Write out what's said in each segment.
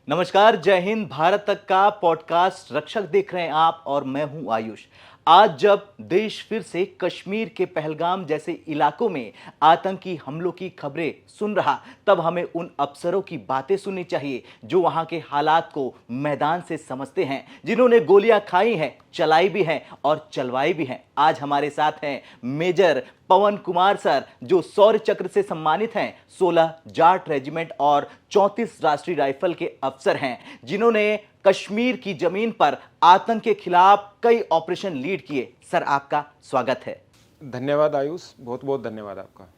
नमस्कार, जय हिंद। भारत तक का पॉडकास्ट रक्षक देख रहे हैं आप और मैं हूं आयुष। आज जब देश फिर से कश्मीर के पहलगाम जैसे इलाकों में आतंकी हमलों की खबरें सुन रहा, तब हमें उन अफसरों की बातें सुननी चाहिए जो वहां के हालात को मैदान से समझते हैं, जिन्होंने गोलियां खाई हैं, चलाई भी हैं और चलवाई भी हैं। आज हमारे साथ हैं मेजर पवन कुमार सर, जो शौर्य चक्र से सम्मानित हैं, 16 जाट रेजिमेंट और 34 राष्ट्रीय राइफल के अफसर हैं, जिन्होंने कश्मीर की जमीन पर आतंक के खिलाफ कई ऑपरेशन लीड किए। सर, आपका स्वागत है। धन्यवाद आयुष, बहुत बहुत धन्यवाद आपका।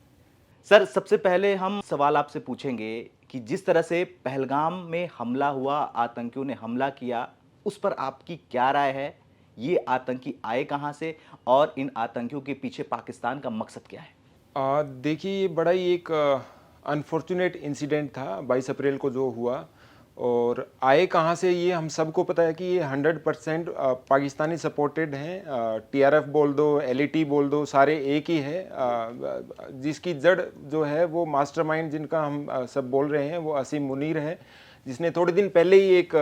सर, सबसे पहले हम सवाल आपसे पूछेंगे कि जिस तरह से पहलगाम में हमला हुआ, आतंकियों ने हमला किया, उस पर आपकी क्या राय है? ये आतंकी आए कहां से और इन आतंकियों के पीछे पाकिस्तान का मकसद क्या है? देखिए, ये बड़ा ही एक अनफॉर्चुनेट इंसिडेंट था 22 अप्रैल को जो हुआ। और आए कहाँ से, ये हम सबको पता है कि ये 100% पाकिस्तानी सपोर्टेड हैं। टीआरएफ बोल दो, एलईटी बोल दो, सारे एक ही है। जिसकी जड़ जो है वो मास्टरमाइंड जिनका हम सब बोल रहे हैं वो असीम मुनीर है, जिसने थोड़े दिन पहले ही एक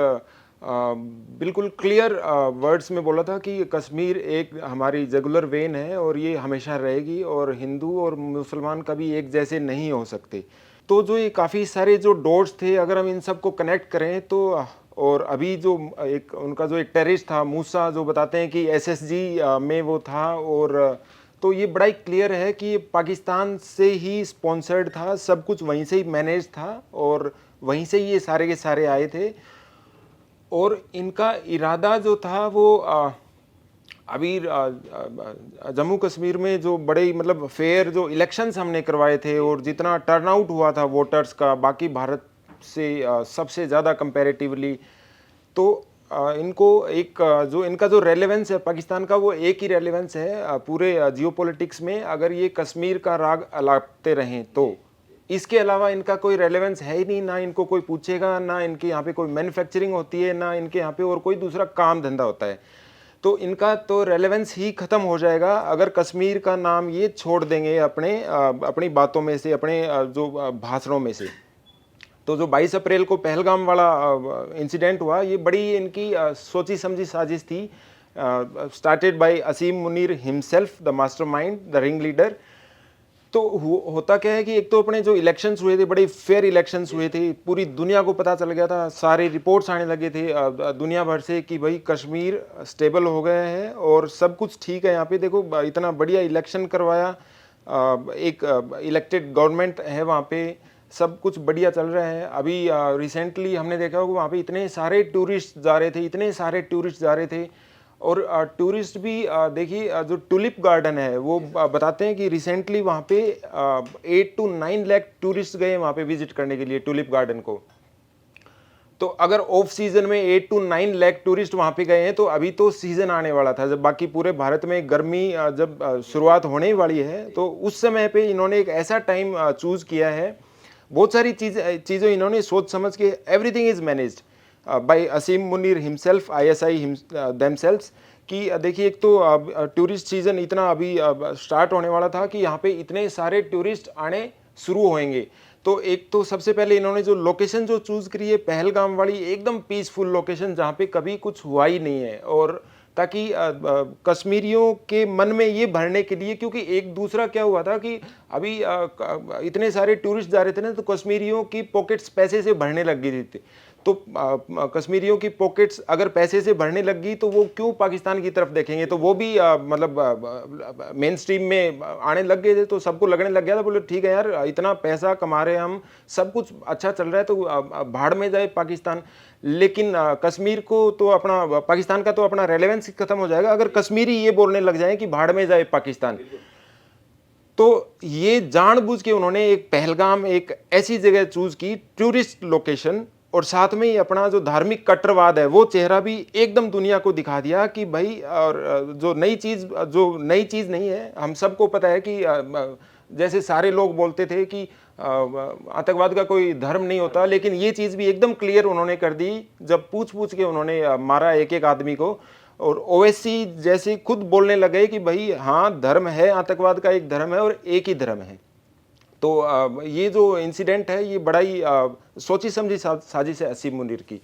बिल्कुल क्लियर वर्ड्स में बोला था कि कश्मीर एक हमारी जगुलर वेन है और ये हमेशा रहेगी और हिंदू और मुसलमान कभी एक जैसे नहीं हो सकते। तो जो ये काफ़ी सारे जो डॉट्स थे, अगर हम इन सब को कनेक्ट करें तो और अभी जो एक उनका जो एक टेररिस्ट था मूसा, जो बताते हैं कि एसएसजी में वो था, और तो ये बड़ा ही क्लियर है कि ये पाकिस्तान से ही स्पॉन्सर्ड था, सब कुछ वहीं से ही मैनेज था और वहीं से ये सारे के सारे आए थे। और इनका इरादा जो था वो अभी जम्मू कश्मीर में जो बड़े मतलब फेयर जो इलेक्शंस हमने करवाए थे और जितना टर्नआउट हुआ था वोटर्स का बाकी भारत से सबसे ज़्यादा कंपैरेटिवली, तो इनको एक जो इनका जो रेलेवेंस है पाकिस्तान का, वो एक ही रेलेवेंस है पूरे जियोपॉलिटिक्स में। अगर ये कश्मीर का राग अलापते रहें तो इसके अलावा इनका कोई रेलेवेंस है ही नहीं, ना इनको कोई पूछेगा, ना इनके यहाँ पे कोई मैन्युफैक्चरिंग होती है, ना इनके यहाँ पे और कोई दूसरा काम धंधा होता है। तो इनका तो रेलेवेंस ही खत्म हो जाएगा अगर कश्मीर का नाम ये छोड़ देंगे अपनी बातों में से, अपने जो भाषणों में से। तो जो 22 अप्रैल को पहलगाम वाला इंसिडेंट हुआ, ये बड़ी इनकी सोची समझी साजिश थी, started by Asim Munir himself, the mastermind, the ringleader. तो होता क्या है कि एक तो अपने जो इलेक्शंस हुए थे, बड़े फेयर इलेक्शंस हुए थे, पूरी दुनिया को पता चल गया था, सारे रिपोर्ट्स आने लगे थे दुनिया भर से कि भाई कश्मीर स्टेबल हो गया है और सब कुछ ठीक है। यहाँ पे देखो, इतना बढ़िया इलेक्शन करवाया, एक इलेक्टेड गवर्नमेंट है वहाँ पे, सब कुछ बढ़िया चल रहा है। अभी रिसेंटली हमने देखा होगा वहाँ पे इतने सारे टूरिस्ट जा रहे थे, इतने सारे टूरिस्ट जा रहे थे। और टूरिस्ट भी देखिए, जो टुलिप गार्डन है वो बताते हैं कि रिसेंटली वहाँ पे 8 to 9 लाख टूरिस्ट गए वहाँ पे विजिट करने के लिए टुलिप गार्डन को। तो अगर ऑफ सीजन में 8 to 9 लाख टूरिस्ट वहाँ पे गए हैं, तो अभी तो सीजन आने वाला था जब बाकी पूरे भारत में गर्मी जब शुरुआत होने वाली है, तो उस समय पे इन्होंने एक ऐसा टाइम चूज किया है। बहुत सारी चीज़ें इन्होंने सोच समझ के, everything is managed by Asim Munir himself, ISI themselves. कि देखिए, एक तो टूरिस्ट सीजन इतना अभी स्टार्ट होने वाला था कि यहाँ पे इतने सारे टूरिस्ट आने शुरू होंगे। तो एक तो सबसे पहले इन्होंने जो लोकेशन जो चूज करी है पहलगाम वाली, एकदम पीसफुल लोकेशन जहाँ पे कभी कुछ हुआ ही नहीं है, और ताकि कश्मीरियों के मन में ये भरने के लिए, क्योंकि एक दूसरा क्या हुआ था कि अभी इतने सारे टूरिस्ट जा रहे थे ना, तो कश्मीरियों की पॉकेट्स पैसे से भरने लग गई थी। तो कश्मीरियों की पॉकेट्स अगर पैसे से भरने लग गई तो वो क्यों पाकिस्तान की तरफ देखेंगे, तो वो भी मतलब मेन स्ट्रीम में आने लग गए थे। तो सबको लगने लग गया था, बोले ठीक है यार, इतना पैसा कमा रहे हैं हम, सब कुछ अच्छा चल रहा है, तो भाड़ में जाए पाकिस्तान। लेकिन कश्मीर को तो अपना, पाकिस्तान का तो अपना रेलेवेंस खत्म हो जाएगा अगर कश्मीरी ये बोलने लग जाए कि भाड़ में जाए पाकिस्तान। तो ये जानबूझ के उन्होंने एक पहलगाम, एक ऐसी जगह चूज की, टूरिस्ट लोकेशन, और साथ में ही अपना जो धार्मिक कट्टरवाद है वो चेहरा भी एकदम दुनिया को दिखा दिया कि भाई, और जो नई चीज नहीं है, हम सबको पता है कि जैसे सारे लोग बोलते थे कि आतंकवाद का कोई धर्म नहीं होता, लेकिन ये चीज भी एकदम क्लियर उन्होंने कर दी जब पूछ पूछ के उन्होंने मारा एक एक आदमी को। और ओवैसी जैसे खुद बोलने लगे कि भाई हाँ, धर्म है, आतंकवाद का एक धर्म है और एक ही धर्म है। तो ये जो इंसिडेंट है ये बड़ा ही सोची समझी साजिश है असीम मुनीर की।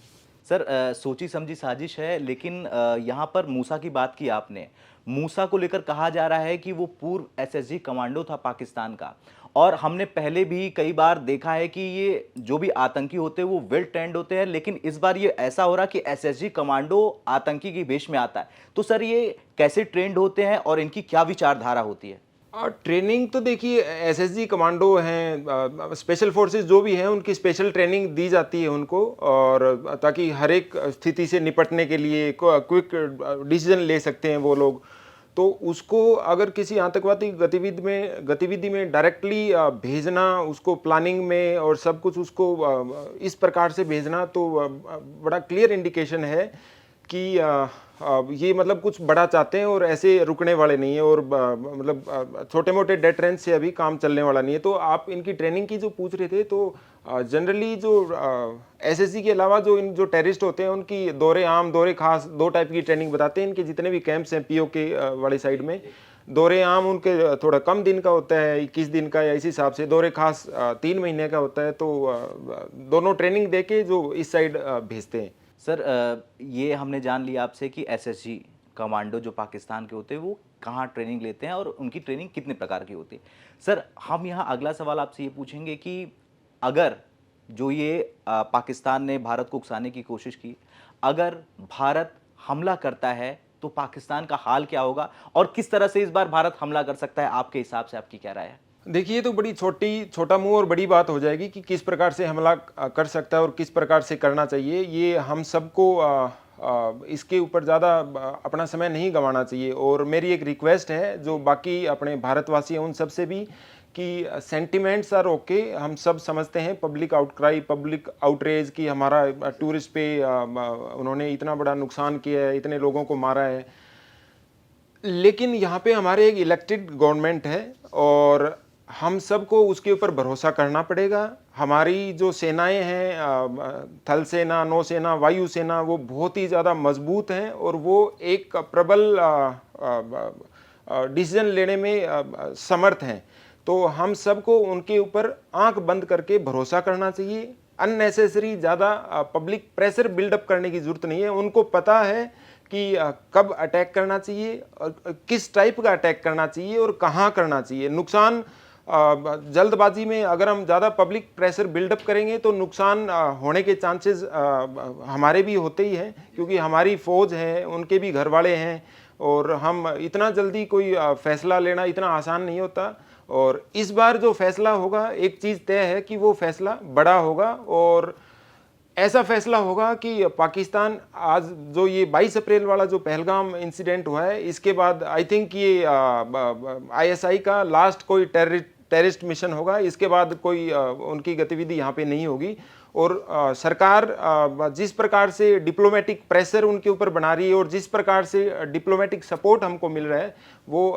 सर सोची समझी साजिश है, लेकिन यहाँ पर मूसा की बात की आपने। मूसा को लेकर कहा जा रहा है कि वो पूर्व एसएसजी कमांडो था पाकिस्तान का, और हमने पहले भी कई बार देखा है कि ये जो भी आतंकी होते हैं वो वेल ट्रेंड होते हैं, लेकिन इस बार ये ऐसा हो रहा कि एसएसजी कमांडो आतंकी की भेष में आता है। तो सर ये कैसे ट्रेंड होते हैं और इनकी क्या विचारधारा होती है? ट्रेनिंग तो देखिए एसएसजी कमांडो हैं, स्पेशल फोर्सेस जो भी हैं उनकी स्पेशल ट्रेनिंग दी जाती है उनको, और ताकि हर एक स्थिति से निपटने के लिए क्विक डिसीजन ले सकते हैं वो लोग। तो उसको अगर किसी आतंकवादी गतिविधि में डायरेक्टली भेजना, उसको प्लानिंग में और सब कुछ उसको इस प्रकार से भेजना, तो बड़ा क्लियर इंडिकेशन है कि ये मतलब कुछ बड़ा चाहते हैं और ऐसे रुकने वाले नहीं है, और मतलब छोटे मोटे डेटरेंस से अभी काम चलने वाला नहीं है। तो आप इनकी ट्रेनिंग की जो पूछ रहे थे, तो जनरली जो एसएसजी के अलावा जो इन जो टेररिस्ट होते हैं उनकी दौरे आम दौरे खास दो टाइप की ट्रेनिंग बताते हैं। इनके जितने भी कैंप्स हैं पीओके वाली साइड में, दौरे आम उनके थोड़ा कम दिन का होता है, 21 दिन का या इस हिसाब से। दौरे खास 3 महीने का होता है। तो दोनों ट्रेनिंग दे के जो इस साइड भेजते हैं। सर ये हमने जान लिया आपसे कि एसएसजी कमांडो जो पाकिस्तान के होते हैं वो कहाँ ट्रेनिंग लेते हैं और उनकी ट्रेनिंग कितने प्रकार की होती है। सर हम यहाँ अगला सवाल आपसे ये पूछेंगे कि अगर जो ये पाकिस्तान ने भारत को उकसाने की कोशिश की, अगर भारत हमला करता है तो पाकिस्तान का हाल क्या होगा, और किस तरह से इस बार भारत हमला कर सकता है आपके हिसाब से? आपकी क्या राय है? देखिए, ये तो बड़ी छोटा मुंह और बड़ी बात हो जाएगी कि किस प्रकार से हमला कर सकता है और किस प्रकार से करना चाहिए। ये हम सबको इसके ऊपर ज़्यादा अपना समय नहीं गंवाना चाहिए। और मेरी एक रिक्वेस्ट है जो बाकी अपने भारतवासी हैं उन सब से भी, कि सेंटिमेंट्स आर ओके। हम सब समझते हैं पब्लिक आउटक्राई, पब्लिक आउटरेज की हमारा टूरिस्ट पे उन्होंने इतना बड़ा नुकसान किया है, इतने लोगों को मारा है। लेकिन यहाँ पे हमारे एक इलेक्टेड गवर्नमेंट है और हम सबको उसके ऊपर भरोसा करना पड़ेगा। हमारी जो सेनाएं हैं, थल सेना, नौसेना, वायु सेना, वो बहुत ही ज़्यादा मजबूत हैं और वो एक प्रबल डिसीजन लेने में समर्थ हैं। तो हम सबको उनके ऊपर आंख बंद करके भरोसा करना चाहिए। अननेसेसरी ज़्यादा पब्लिक प्रेशर बिल्डअप करने की ज़रूरत नहीं है। उनको पता है कि कब अटैक करना चाहिए और किस टाइप का अटैक करना चाहिए और कहाँ करना चाहिए। नुकसान जल्दबाजी में अगर हम ज़्यादा पब्लिक प्रेशर बिल्डअप करेंगे तो नुकसान होने के चांसेस हमारे भी होते ही हैं, क्योंकि हमारी फ़ौज है, उनके भी घर वाले हैं, और हम इतना जल्दी कोई फैसला लेना इतना आसान नहीं होता। और इस बार जो फैसला होगा, एक चीज़ तय है कि वो फैसला बड़ा होगा, और ऐसा फैसला होगा कि पाकिस्तान आज जो ये 22 अप्रैल वाला जो पहलगाम इंसिडेंट हुआ है, इसके बाद आई थिंक ये आईएसआई का लास्ट कोई टेररिस्ट मिशन होगा। इसके बाद कोई उनकी गतिविधि यहाँ पे नहीं होगी। और सरकार जिस प्रकार से डिप्लोमेटिक प्रेशर उनके ऊपर बना रही है और जिस प्रकार से डिप्लोमेटिक सपोर्ट हमको मिल रहा है, वो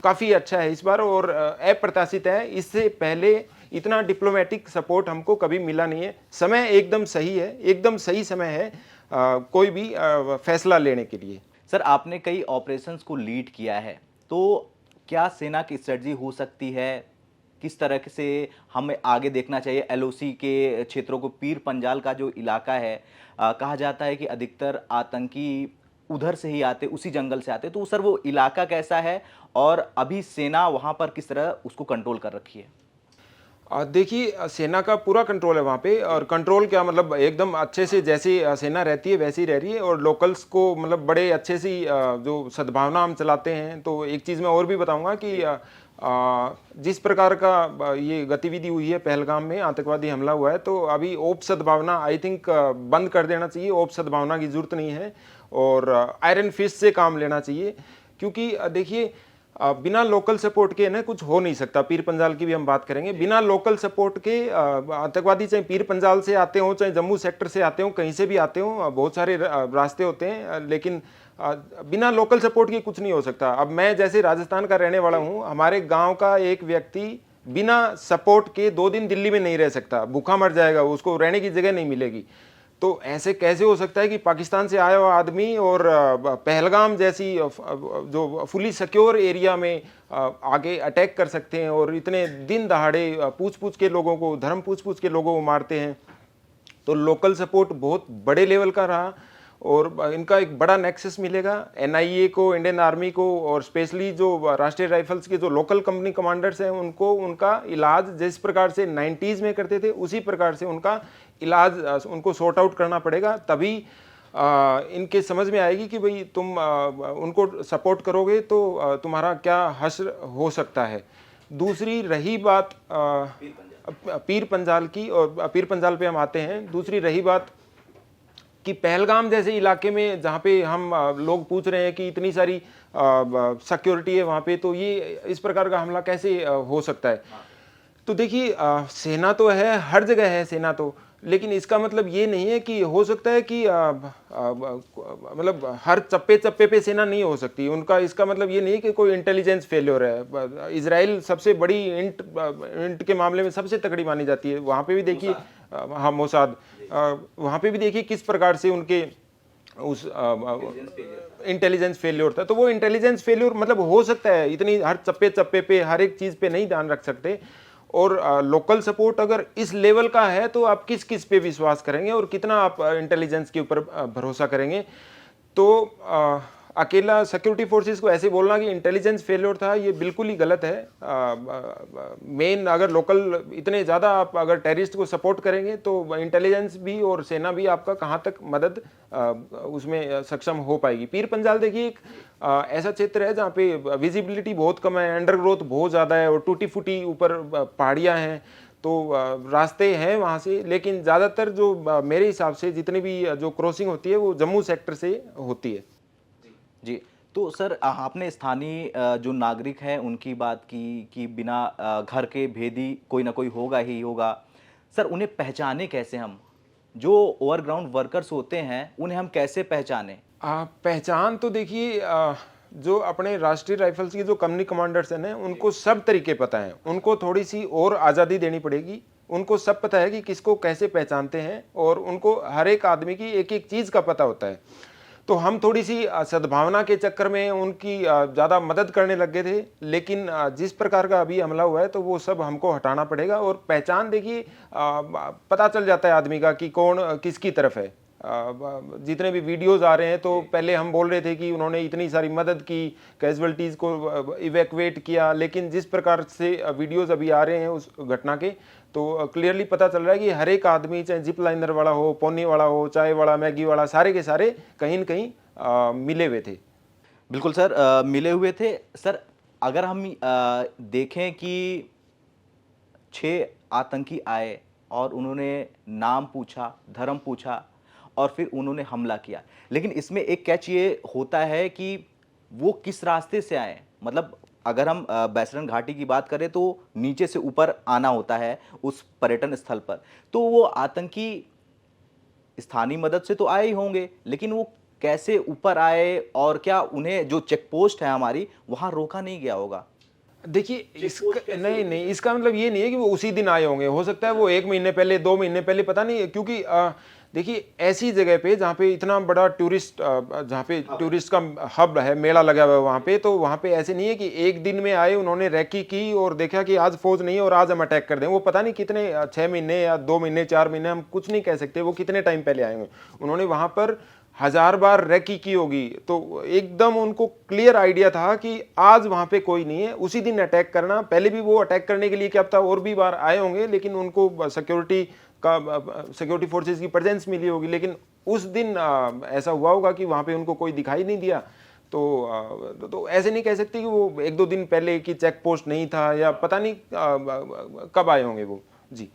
काफ़ी अच्छा है इस बार और अप्रत्याशित है। इससे पहले इतना डिप्लोमेटिक सपोर्ट हमको कभी मिला नहीं है। समय एकदम सही है, एकदम सही समय है कोई भी फैसला लेने के लिए। सर आपने कई ऑपरेशंस को लीड किया है, तो क्या सेना की स्ट्रेटजी हो सकती है, किस तरह से हमें आगे देखना चाहिए? एलओसी के क्षेत्रों को, पीर पंजाल का जो इलाका है, कहा जाता है कि अधिकतर आतंकी उधर से ही आते, उसी जंगल से आते, तो सर वो इलाका कैसा है और अभी सेना वहां पर किस तरह उसको कंट्रोल कर रखी है? देखिए, सेना का पूरा कंट्रोल है वहाँ पे। और कंट्रोल क्या, मतलब एकदम अच्छे से जैसे सेना रहती है वैसी रह रही है, और लोकल्स को मतलब बड़े अच्छे से जो सद्भावना हम चलाते हैं। तो एक चीज़ मैं और भी बताऊंगा कि जिस प्रकार का ये गतिविधि हुई है, पहलगाम में आतंकवादी हमला हुआ है, तो अभी ओप सद्भावना आई थिंक बंद कर देना चाहिए। ओप सद्भावना की जरूरत नहीं है और आयरन फिस्ट से काम लेना चाहिए, क्योंकि देखिए बिना लोकल सपोर्ट के ना कुछ हो नहीं सकता। पीर पंजाल की भी हम बात करेंगे। बिना लोकल सपोर्ट के आतंकवादी चाहे पीर पंजाल से आते हों, चाहे जम्मू सेक्टर से आते हों, कहीं से भी आते हों, बहुत सारे रास्ते होते हैं, लेकिन बिना लोकल सपोर्ट के कुछ नहीं हो सकता। अब मैं जैसे राजस्थान का रहने वाला हूँ, हमारे गाँव का एक व्यक्ति बिना सपोर्ट के 2 दिन दिल्ली में नहीं रह सकता, भूखा मर जाएगा, उसको रहने की जगह नहीं मिलेगी। तो ऐसे कैसे हो सकता है कि पाकिस्तान से आया हुआ आदमी और पहलगाम जैसी जो फुली सिक्योर एरिया में आगे अटैक कर सकते हैं और इतने दिन दहाड़े पूछ पूछ के लोगों को, धर्म पूछ पूछ के लोगों को मारते हैं। तो लोकल सपोर्ट बहुत बड़े लेवल का रहा और इनका एक बड़ा नेक्सस मिलेगा एनआईए को, इंडियन आर्मी को, और स्पेशली जो राष्ट्रीय राइफल्स के जो लोकल कंपनी कमांडर्स हैं उनको उनका इलाज जिस प्रकार से 90s में करते थे उसी प्रकार से उनका इलाज उनको सॉर्ट आउट करना पड़ेगा। तभी इनके समझ में आएगी कि भाई तुम उनको सपोर्ट करोगे तो तुम्हारा क्या हश्र हो सकता है। दूसरी रही बात पीर पंजाल की, और पीर पंजाल पे हम आते हैं। दूसरी रही बात कि पहलगाम जैसे इलाके में जहाँ पे हम लोग पूछ रहे हैं कि इतनी सारी सिक्योरिटी है वहाँ पे, तो ये इस प्रकार का हमला कैसे हो सकता है। तो देखिए सेना तो है, हर जगह है सेना तो, लेकिन इसका मतलब ये नहीं है कि हो सकता है कि मतलब हर चप्पे चप्पे पे सेना नहीं हो सकती उनका। इसका मतलब ये नहीं है कि कोई इंटेलिजेंस फेल्योर है। इजराइल सबसे बड़ी इंट के मामले में सबसे तगड़ी मानी जाती है। वहाँ पे भी देखिए, हाँ मोसाद, वहाँ पे भी देखिए किस प्रकार से उनके उस इंटेलिजेंस फेल्योर था। तो वो इंटेलिजेंस फेल्योर मतलब हो सकता है, इतनी हर चप्पे चप्पे पे हर एक चीज़ पे नहीं ध्यान रख सकते। और लोकल सपोर्ट अगर इस लेवल का है तो आप किस किस पे विश्वास करेंगे और कितना आप इंटेलिजेंस के ऊपर भरोसा करेंगे। तो अकेला सिक्योरिटी फोर्सेस को ऐसे बोलना कि इंटेलिजेंस फेलियर था, ये बिल्कुल ही गलत है। मेन अगर लोकल इतने ज़्यादा आप अगर टेररिस्ट को सपोर्ट करेंगे तो इंटेलिजेंस भी और सेना भी आपका कहाँ तक मदद उसमें सक्षम हो पाएगी। पीर पंजाल देखिए एक ऐसा क्षेत्र है जहाँ पे विजिबिलिटी बहुत कम है, अंडरग्रोथ बहुत ज़्यादा है और टूटी फूटी ऊपर पहाड़ियाँ हैं, तो रास्ते हैं वहाँ से, लेकिन ज़्यादातर जो मेरे हिसाब से जितनी भी जो क्रॉसिंग होती है वो जम्मू सेक्टर से होती है। जी, तो सर आपने स्थानीय जो नागरिक हैं उनकी बात की कि बिना घर के भेदी कोई ना कोई होगा ही होगा। सर उन्हें पहचाने कैसे हम? जो ओवरग्राउंड वर्कर्स होते हैं उन्हें हम कैसे पहचानें? पहचान तो देखिए जो अपने राष्ट्रीय राइफल्स की जो कंपनी कमांडर्स हैं ना, उनको सब तरीके पता हैं। उनको थोड़ी सी और आज़ादी देनी पड़ेगी। उनको सब पता है कि किसको कैसे पहचानते हैं और उनको हर एक आदमी की एक एक चीज़ का पता होता है। तो हम थोड़ी सी सद्भावना के चक्कर में उनकी ज़्यादा मदद करने लग गए थे, लेकिन जिस प्रकार का अभी हमला हुआ है तो वो सब हमको हटाना पड़ेगा। और पहचान देखिए पता चल जाता है आदमी का कि कौन किसकी तरफ है। जितने भी वीडियोस आ रहे हैं तो पहले हम बोल रहे थे कि उन्होंने इतनी सारी मदद की, कैजुअल्टीज़ को इवैक्यूएट किया, लेकिन जिस प्रकार से वीडियोस अभी आ रहे हैं उस घटना के, तो क्लियरली पता चल रहा है कि हर एक आदमी, चाहे जिप लाइनर वाला हो, पोनी वाला हो, चाय वाला, मैगी वाला, सारे के सारे कहीं न कहीं मिले हुए थे। बिल्कुल सर, मिले हुए थे। सर अगर हम देखें कि 6 आतंकी आए और उन्होंने नाम पूछा, धर्म पूछा और फिर उन्होंने हमला किया, लेकिन इसमें एक कैच ये होता है कि वो किस रास्ते से आए। मतलब अगर हम बैसरन घाटी की बात करें तो नीचे से ऊपर आना होता है उस पर्यटन स्थल पर, तो वो आतंकी स्थानीय मदद से तो आए ही होंगे, लेकिन वो कैसे ऊपर आए और क्या उन्हें जो चेक पोस्ट है हमारी वहां रोका नहीं गया होगा? देखिए इसका नहीं, इसका मतलब ये नहीं है कि वो उसी दिन आए होंगे। हो सकता है वो 1 महीने पहले, 2 महीने पहले, पता नहीं है। क्योंकि देखिए ऐसी जगह पे जहाँ पे इतना बड़ा जहाँ पे टूरिस्ट का हब है, मेला लगा हुआ है वहाँ पे, तो वहाँ पे ऐसे नहीं है कि एक दिन में आए, उन्होंने रैकी की और देखा कि आज फौज नहीं है और आज हम अटैक कर दें। वो पता नहीं कितने 6 महीने या 2 महीने 4 महीने, हम कुछ नहीं कह सकते वो कितने टाइम पहले आए होंगे। उन्होंने वहाँ पर 1000 बार रैकी की होगी, तो एकदम उनको क्लियर आइडिया था कि आज वहाँ पे कोई नहीं है, उसी दिन अटैक करना। पहले भी वो अटैक करने के लिए क्या पता और भी बार आए होंगे, लेकिन उनको सिक्योरिटी फोर्सेस की प्रेजेंस मिली होगी, लेकिन उस दिन ऐसा हुआ होगा कि वहाँ पे उनको कोई दिखाई नहीं दिया। तो ऐसे नहीं कह सकते कि वो 1-2 दिन पहले की चेक पोस्ट नहीं था या पता नहीं कब आए होंगे वो। जी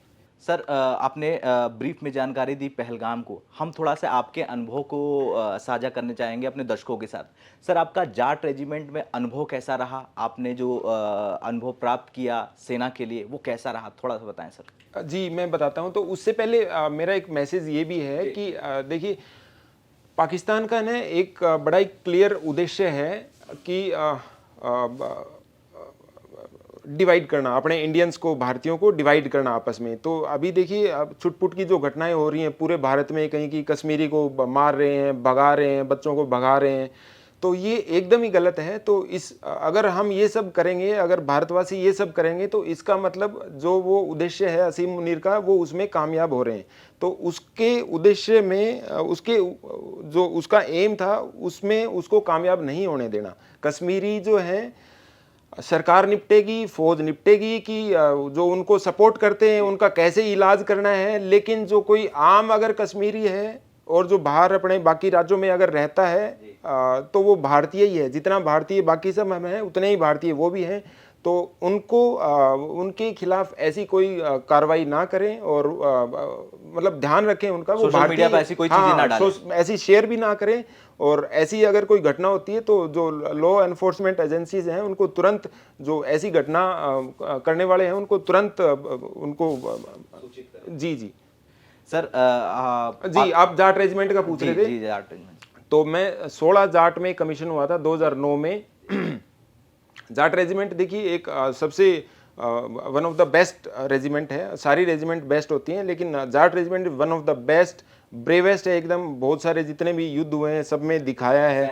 सर आपने ब्रीफ में जानकारी दी पहलगाम को, हम थोड़ा सा आपके अनुभव को साझा करने चाहेंगे अपने दर्शकों के साथ। सर आपका जाट रेजिमेंट में अनुभव कैसा रहा? आपने जो अनुभव प्राप्त किया सेना के लिए वो कैसा रहा, थोड़ा सा बताएं सर। जी मैं बताता हूँ। तो उससे पहले मेरा एक मैसेज ये भी है कि देखिए पाकिस्तान का ना एक बड़ा ही क्लियर उद्देश्य है कि डिवाइड करना, अपने इंडियंस को, भारतीयों को डिवाइड करना आपस में। तो अभी देखिए अब छुटपुट की जो घटनाएं हो रही हैं पूरे भारत में, कहीं की कश्मीरी को मार रहे हैं, भगा रहे हैं, बच्चों को भगा रहे हैं, तो ये एकदम ही गलत है। तो अगर हम ये सब करेंगे, अगर भारतवासी ये सब करेंगे, तो इसका मतलब जो वो उद्देश्य है असीम मुनीर का, वो उसमें कामयाब हो रहे हैं। तो उसके उद्देश्य में उसके जो उसका एम था उसमें उसको कामयाब नहीं होने देना। कश्मीरी जो है सरकार निपटेगी, फौज निपटेगी, कि जो उनको सपोर्ट करते हैं उनका कैसे इलाज करना है, लेकिन जो कोई आम अगर कश्मीरी है और जो बाहर अपने बाकी राज्यों में अगर रहता है तो वो भारतीय ही है। जितना भारतीय बाकी सब हम हैं उतने ही भारतीय वो भी हैं। तो उनको उनके खिलाफ ऐसी कोई कार्रवाई ना करें, और मतलब ध्यान रखें उनका, वो सोशल मीडिया पे ऐसी कोई चीजें ना डालें, ऐसी शेयर भी ना करें। और ऐसी अगर कोई घटना होती है तो जो लॉ एनफोर्समेंट एजेंसीज हैं उनको तुरंत, जो ऐसी घटना करने वाले हैं उनको तुरंत उनको जी जी सर जी आप जाट रेजिमेंट का पूछ रहे थे। जी जाट रेजिमेंट। तो मैं 16 जाट में कमीशन हुआ था 2009 में। जाट रेजिमेंट देखिए एक सबसे one of the best regiment है। सारी रेजिमेंट बेस्ट होती हैं, लेकिन Jat regiment one of the best, bravest है एकदम। बहुत सारे जितने भी युद्ध हुए हैं सब में दिखाया है।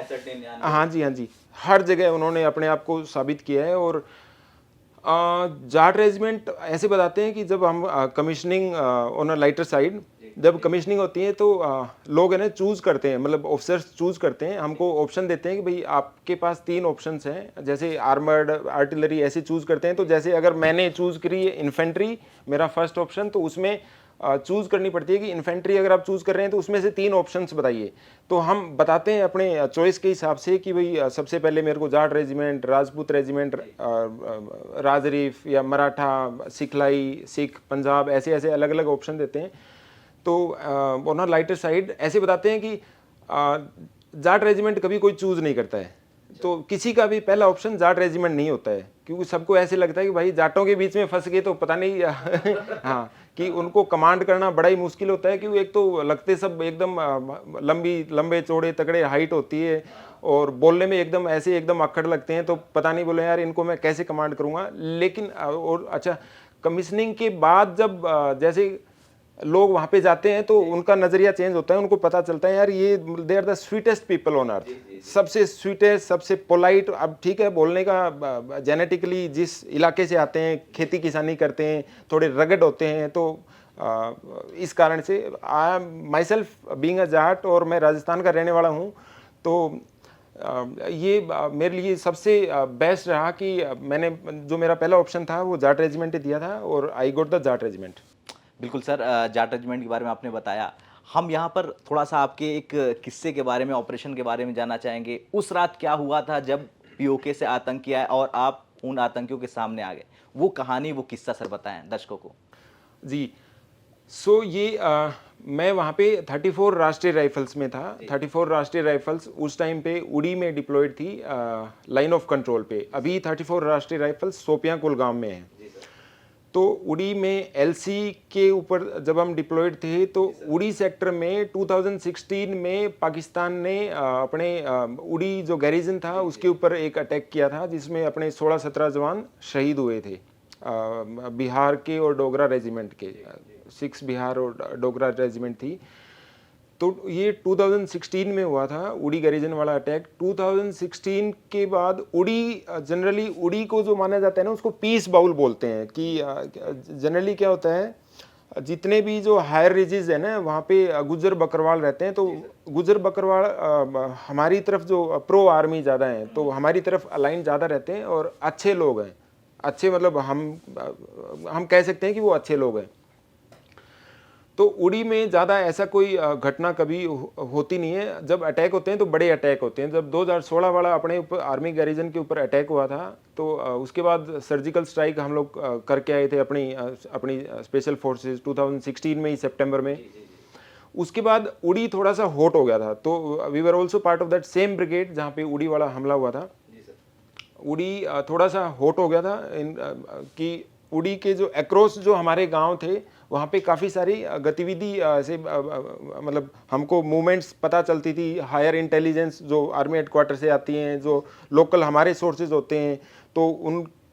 हाँ जी, हाँ जी, हर जगह उन्होंने अपने आप को साबित किया है। और जाट रेजिमेंट ऐसे बताते हैं कि जब हम commissioning on a lighter side, जब कमीशनिंग होती है तो लोग है ना चूज करते हैं, मतलब ऑफिसर्स चूज करते हैं, हमको ऑप्शन देते हैं कि भाई आपके पास 3 ऑप्शंस हैं, जैसे आर्मर्ड, आर्टिलरी, ऐसे चूज करते हैं। तो जैसे अगर मैंने चूज करी इन्फेंट्री, मेरा फर्स्ट ऑप्शन, तो उसमें चूज करनी पड़ती है कि इन्फेंट्री अगर आप चूज कर रहे हैं तो उसमें से 3 ऑप्शंस बताइए। तो हम बताते हैं अपने चॉइस के हिसाब से कि भाई सबसे पहले मेरे को जाट रेजिमेंट, राजपूत रेजिमेंट, राजरीफ या मराठा, सिखलाई, सिख, पंजाब, ऐसे ऐसे अलग अलग ऑप्शन देते हैं। तो ऑन अ लाइटर साइड ऐसे बताते हैं कि जाट रेजिमेंट कभी कोई चूज नहीं करता है। तो किसी का भी पहला ऑप्शन जाट रेजिमेंट नहीं होता है, क्योंकि सबको ऐसे लगता है कि भाई जाटों के बीच में फंस गए तो पता नहीं हाँ, कि उनको कमांड करना बड़ा ही मुश्किल होता है, क्योंकि एक तो लगते सब एकदम लंबे चौड़े तगड़े हाइट होती है, और बोलने में एकदम ऐसे एकदम अक्खड़ लगते हैं। तो पता नहीं, बोले यार इनको मैं कैसे कमांड करूँगा। लेकिन और अच्छा, कमीशनिंग के बाद जब जैसे लोग वहाँ पे जाते हैं तो उनका नज़रिया चेंज होता है, उनको पता चलता है यार ये they are the sweetest people on earth, सबसे स्वीटेस्ट, सबसे पोलाइट। अब ठीक है, बोलने का जेनेटिकली जिस इलाके से आते हैं, खेती किसानी करते हैं, थोड़े रगड होते हैं, तो इस कारण से I myself being a Jat, और मैं राजस्थान का रहने वाला हूँ, तो ये मेरे लिए सबसे बेस्ट रहा कि मैंने जो मेरा पहला ऑप्शन था वो जाट रेजिमेंट दिया था, और आई गोट द जाट रेजिमेंट। बिल्कुल सर, जाट रेजिमेंट के बारे में आपने बताया। हम यहाँ पर थोड़ा सा आपके एक किस्से के बारे में, ऑपरेशन के बारे में जानना चाहेंगे। उस रात क्या हुआ था जब पीओके से आतंकी आए और आप उन आतंकियों के सामने आ गए? वो कहानी, वो किस्सा सर बताएं दर्शकों को। जी, सो ये मैं वहाँ पे 34 राष्ट्रीय राइफल्स में था। 34 राष्ट्रीय राइफल्स उस टाइम पे उड़ी में डिप्लॉयड थी, लाइन ऑफ कंट्रोल पे। अभी 34 राष्ट्रीय राइफल्स सोपियां कुलगाम में है। तो उड़ी में एलसी के ऊपर जब हम डिप्लॉयड थे, तो उड़ी सेक्टर में 2016 में पाकिस्तान ने अपने उड़ी जो गैरिजन था उसके ऊपर एक अटैक किया था, जिसमें अपने 16-17 जवान शहीद हुए थे, बिहार के और डोगरा रेजिमेंट के। 6 बिहार और डोगरा रेजिमेंट थी। तो ये 2016 में हुआ था उड़ी गैरिजन वाला अटैक। 2016 के बाद उड़ी, जनरली उड़ी को जो माना जाता है ना, उसको पीस बाउल बोलते हैं। कि जनरली क्या होता है, जितने भी जो हायर रिजेस है ना, वहाँ पे गुज्जर बकरवाल रहते हैं। तो गुज्जर बकरवाल हमारी तरफ जो प्रो आर्मी ज़्यादा हैं, तो हमारी तरफ अलाइन ज़्यादा रहते हैं, और अच्छे लोग हैं। अच्छे मतलब हम कह सकते हैं कि वो अच्छे लोग हैं। तो उड़ी में ज़्यादा ऐसा कोई घटना कभी होती नहीं है। जब अटैक होते हैं तो बड़े अटैक होते हैं। जब 2016 वाला अपने ऊपर आर्मी गैरिजन के ऊपर अटैक हुआ था, तो उसके बाद सर्जिकल स्ट्राइक हम लोग करके आए थे अपनी स्पेशल फोर्सेस 2016 में ही, सितंबर में। उसके बाद उड़ी थोड़ा सा हॉट हो गया था, तो we were also part of that same brigade जहाँ पे उड़ी वाला हमला हुआ था। उड़ी थोड़ा सा हॉट हो गया था कि उड़ी के जो अक्रॉस जो हमारे गांव थे, वहाँ पे काफ़ी सारी गतिविधि ऐसे मतलब हमको मूवमेंट्स पता चलती थी। हायर इंटेलिजेंस जो आर्मी हेडक्वार्टर से आती हैं, जो लोकल हमारे सोर्सेज होते हैं, तो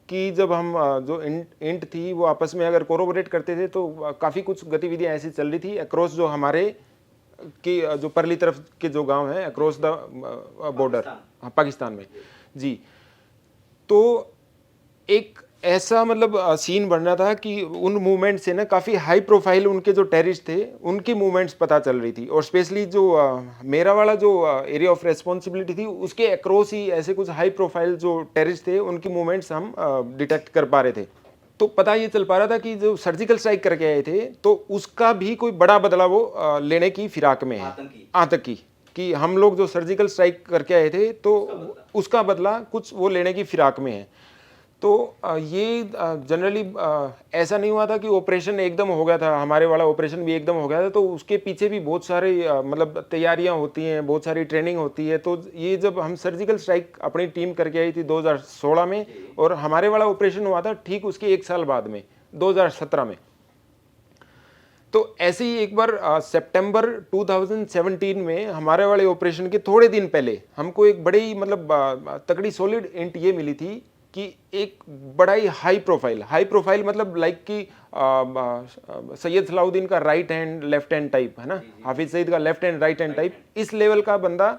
कि जब हम जो इंट थी वो आपस में अगर कोरोबोरेट करते थे तो काफ़ी कुछ गतिविधियां ऐसी चल रही थी अक्रॉस जो हमारे की जो परली तरफ के जो गांव हैं अक्रॉस द बॉर्डर, हाँ पाकिस्तान में जी। तो एक ऐसा मतलब सीन बन रहा था कि उन मूवमेंट से ना काफ़ी हाई प्रोफाइल उनके जो टेररिस्ट थे उनकी मूवमेंट्स पता चल रही थी, और स्पेशली जो मेरा वाला जो एरिया ऑफ रेस्पॉन्सिबिलिटी थी उसके अक्रॉस ही ऐसे कुछ हाई प्रोफाइल जो टेररिस्ट थे उनकी मूवमेंट्स हम डिटेक्ट कर पा रहे थे। तो पता ये चल पा रहा था कि जो सर्जिकल स्ट्राइक करके आए थे तो उसका भी कोई बड़ा बदला वो लेने की फिराक में है, आतंकी कि हम लोग जो सर्जिकल स्ट्राइक करके आए थे तो उसका बदला कुछ वो लेने की फिराक में है। तो ये जनरली ऐसा नहीं हुआ था कि ऑपरेशन एकदम हो गया था, हमारे वाला ऑपरेशन भी एकदम हो गया था, तो उसके पीछे भी बहुत सारे मतलब तैयारियां होती हैं, बहुत सारी ट्रेनिंग होती है। तो ये जब हम सर्जिकल स्ट्राइक अपनी टीम करके आई थी 2016 में, और हमारे वाला ऑपरेशन हुआ था ठीक उसके 1 साल बाद में 2017 में। तो ऐसे ही एक बार सितंबर 2017 में हमारे वाले ऑपरेशन के थोड़े दिन पहले हमको एक बड़ी मतलब तगड़ी सॉलिड इंट ये मिली थी कि एक बड़ा ही हाई प्रोफाइल मतलब लाइक कि सैयद सलाउद्दीन का right hand left hand type है ना, हाफिज सईद का left hand right hand type, इस लेवल का बंदा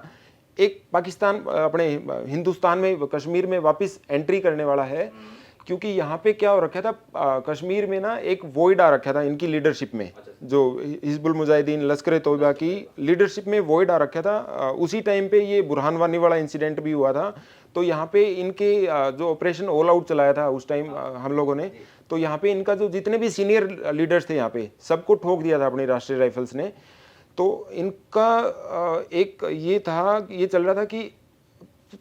एक पाकिस्तान अपने हिंदुस्तान में कश्मीर में वापस एंट्री करने वाला है। क्योंकि यहाँ पे क्या हो रखा था, कश्मीर में ना एक वॉइड आ रखा था इनकी लीडरशिप में, जो हिजबुल मुजाहिदीन लश्कर तोयबा की लीडरशिप में वॉइड आ रखा था। उसी टाइम पे ये बुरहान वानी वाला इंसिडेंट भी हुआ था। तो यहाँ पे इनके जो ऑपरेशन ऑल आउट चलाया था उस टाइम हम लोगों ने, तो यहाँ पे इनका जो जितने भी सीनियर लीडर्स थे यहाँ पे सबको ठोक दिया था अपनी राष्ट्रीय राइफल्स ने। तो इनका एक ये था, ये चल रहा था कि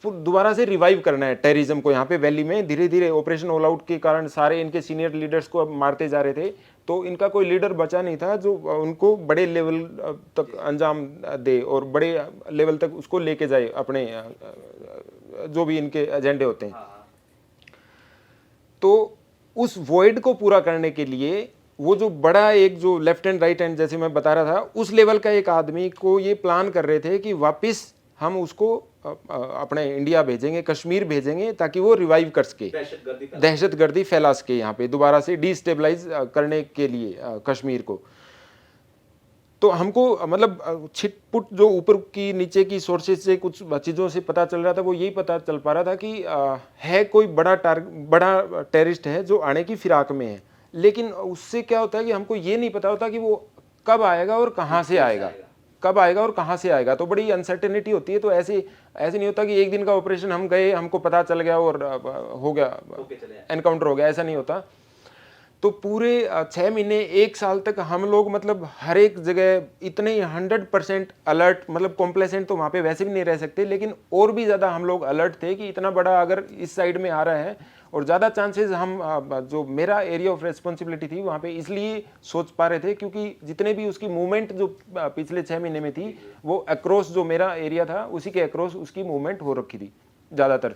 दोबारा से रिवाइव करना है टेररिज्म को यहाँ पे वैली में। धीरे धीरे ऑपरेशन ऑल आउट के कारण सारे इनके सीनियर लीडर्स को अब मारते जा रहे थे, तो इनका कोई लीडर बचा नहीं था जो उनको बड़े लेवल तक अंजाम दे और बड़े लेवल तक उसको लेके जाए अपने जो भी इनके एजेंडे होते हैं। तो उस वॉइड को पूरा करने के लिए वो जो बड़ा एक जो लेफ्ट हैंड राइट हैंड जैसे मैं बता रहा था उस लेवल का एक आदमी को ये प्लान कर रहे थे कि वापस हम उसको अपने इंडिया भेजेंगे, कश्मीर भेजेंगे, ताकि वो रिवाइव कर सके, दहशतगर्दी फैला सके यहाँ पे दोबारा से डिस्टेबलाइज करने के लिए कश्मीर को। तो हमको मतलब छिटपुट जो ऊपर की नीचे की सोर्सेज से कुछ चीज़ों से पता चल रहा था, वो यही पता चल पा रहा था कि है कोई बड़ा टेररिस्ट है जो आने की फिराक में है। लेकिन उससे क्या होता है कि हमको ये नहीं पता होता कि वो कब आएगा और कहाँ से आएगा, कब आएगा और कहाँ से आएगा। तो बड़ी अनसर्टेनिटी होती है। तो ऐसे नहीं होता कि एक दिन का ऑपरेशन हम गए, हमको पता चल गया और हो गया, एनकाउंटर हो गया, ऐसा नहीं होता। तो पूरे 6 महीने 1 साल तक हम लोग मतलब हर एक जगह इतने 100% अलर्ट, मतलब कॉम्प्लेसेंट तो वहाँ पे वैसे भी नहीं रह सकते, लेकिन और भी ज़्यादा हम लोग अलर्ट थे कि इतना बड़ा अगर इस साइड में आ रहा है, और ज़्यादा चांसेस हम जो मेरा एरिया ऑफ रेस्पॉन्सिबिलिटी थी वहाँ पे इसलिए सोच पा रहे थे क्योंकि जितने भी उसकी मूवमेंट जो पिछले 6 महीने में थी वो अक्रॉस जो मेरा एरिया था उसी के अक्रॉस उसकी मूवमेंट हो रखी थी ज़्यादातर।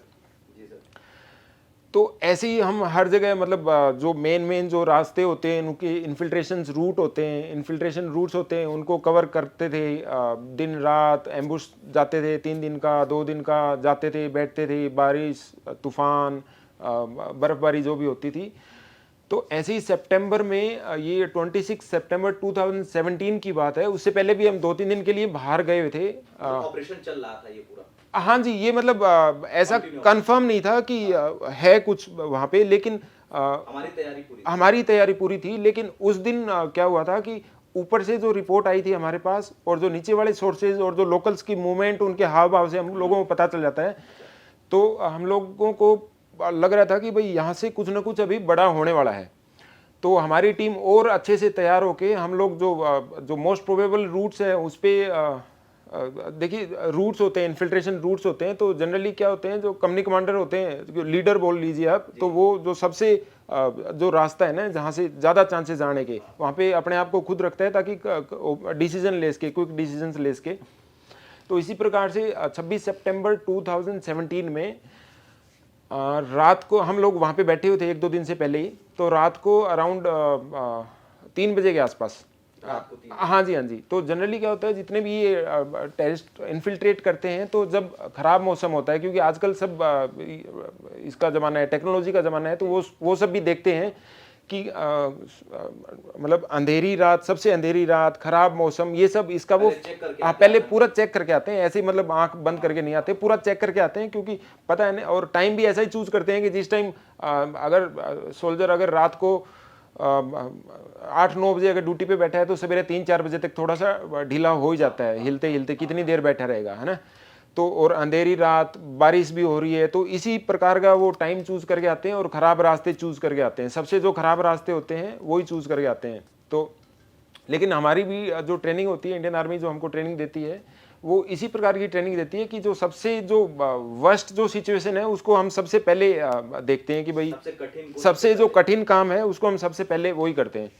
तो ऐसे ही हम हर जगह मतलब जो मेन जो रास्ते होते हैं उनके इन्फिल्ट्रेशन रूट्स होते हैं उनको कवर करते थे, दिन रात एम्बुश जाते थे, 3 दिन का 2 दिन का जाते थे, बैठते थे, बारिश तूफान बर्फबारी जो भी होती थी। तो ऐसे ही सितंबर में ये 26 सितंबर 2017 की बात है, उससे पहले भी हम 2-3 दिन के लिए बाहर गए हुए थे। ऑपरेशन चल रहा था ये पूरा? हाँ जी, ये मतलब ऐसा कंफर्म नहीं था कि है कुछ वहाँ पे, लेकिन हमारी तैयारी पूरी थी। लेकिन उस दिन क्या हुआ था कि ऊपर से जो रिपोर्ट आई थी हमारे पास और जो नीचे वाले सोर्सेज और जो लोकल्स की मूवमेंट उनके हाव भाव से हम लोगों को पता चल जाता है। तो हम लोगों को लग रहा था कि भाई यहाँ से कुछ ना कुछ अभी बड़ा होने वाला है। तो हमारी टीम और अच्छे से तैयार होके हम लोग जो मोस्ट प्रोबेबल रूट्स है उस पर देखिए, रूट्स होते हैं, इन्फिल्ट्रेशन रूट्स होते हैं, तो जनरली क्या होते हैं, जो कंपनी कमांडर होते हैं, लीडर बोल लीजिए आप, तो वो जो सबसे जो रास्ता है ना जहाँ से ज़्यादा चांसेस आने के, वहाँ पे अपने आप को खुद रखता है ताकि डिसीजन ले सके, क्विक डिसीजन ले सके। तो इसी प्रकार से 26 सितंबर 2017 में रात को हम लोग वहाँ पे बैठे हुए थे 1-2 दिन से पहले ही। तो रात को अराउंड 3 बजे के आसपास रात को 3 हाँ जी, हाँ जी। तो जनरली क्या होता है, जितने भी ये टेररिस्ट इन्फिल्ट्रेट करते हैं, तो जब खराब मौसम होता है, क्योंकि आजकल सब इसका ज़माना है, टेक्नोलॉजी का ज़माना है, तो वो सब भी देखते हैं कि मतलब अंधेरी रात, सबसे अंधेरी रात, खराब मौसम, ये सब इसका वो पहले पूरा चेक करके आते हैं। ऐसे ही मतलब आंख बंद करके नहीं आते, पूरा चेक करके आते हैं, क्योंकि पता है ना, और टाइम भी ऐसा ही चूज करते हैं कि जिस टाइम अगर सोल्जर अगर रात को 8-9 बजे अगर ड्यूटी पे बैठा है, तो सवेरे 3-4 बजे तक थोड़ा सा ढीला हो ही जाता है, हिलते हिलते कितनी देर बैठा रहेगा, है ना। तो और अंधेरी रात, बारिश भी हो रही है, तो इसी प्रकार का वो टाइम चूज करके आते हैं, और ख़राब रास्ते चूज करके आते हैं। सबसे जो ख़राब रास्ते होते हैं वही चूज करके आते हैं। तो लेकिन हमारी भी जो ट्रेनिंग होती है, इंडियन आर्मी जो हमको ट्रेनिंग देती है, वो इसी प्रकार की ट्रेनिंग देती है कि जो सबसे जो वर्स्ट जो सिचुएशन है, उसको हम सबसे पहले देखते हैं कि भाई सबसे जो कठिन काम है उसको हम सबसे पहले वही करते हैं।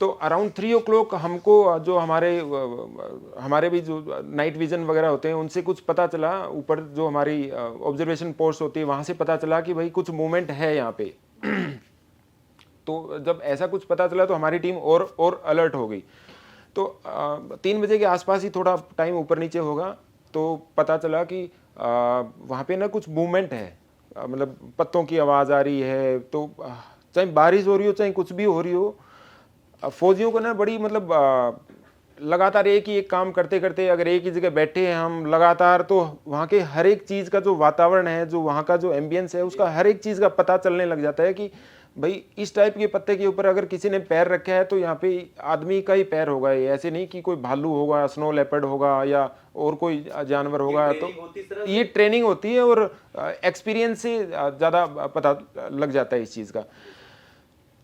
तो अराउंड 3 o'clock हमको जो हमारे भी जो नाइट विजन वगैरह होते हैं, उनसे कुछ पता चला, ऊपर जो हमारी ऑब्जर्वेशन पोस्ट होती है, वहाँ से पता चला कि भाई कुछ मूवमेंट है यहाँ पे। तो जब ऐसा कुछ पता चला, तो हमारी टीम और अलर्ट हो गई। तो 3 बजे के आसपास ही थोड़ा टाइम ऊपर नीचे होगा, तो पता चला कि वहाँ पे ना कुछ मूवमेंट है, मतलब पत्तों की आवाज़ आ रही है। तो चाहे बारिश हो रही हो, चाहे कुछ भी हो रही हो, फौजियों को ना बड़ी मतलब लगातार एक ही एक काम करते करते, अगर एक ही जगह बैठे हैं हम लगातार, तो वहाँ के हर एक चीज़ का जो वातावरण है, जो वहाँ का जो एम्बियंस है, उसका हर एक चीज़ का पता चलने लग जाता है कि भाई इस टाइप के पत्ते के ऊपर अगर किसी ने पैर रखा है, तो यहाँ पे आदमी का ही पैर होगा। ये ऐसे नहीं कि कोई भालू होगा, स्नो लेपर्ड होगा, या और कोई जानवर होगा। तो ये ट्रेनिंग होती है, और एक्सपीरियंस से ज़्यादा पता लग जाता है इस चीज़ का।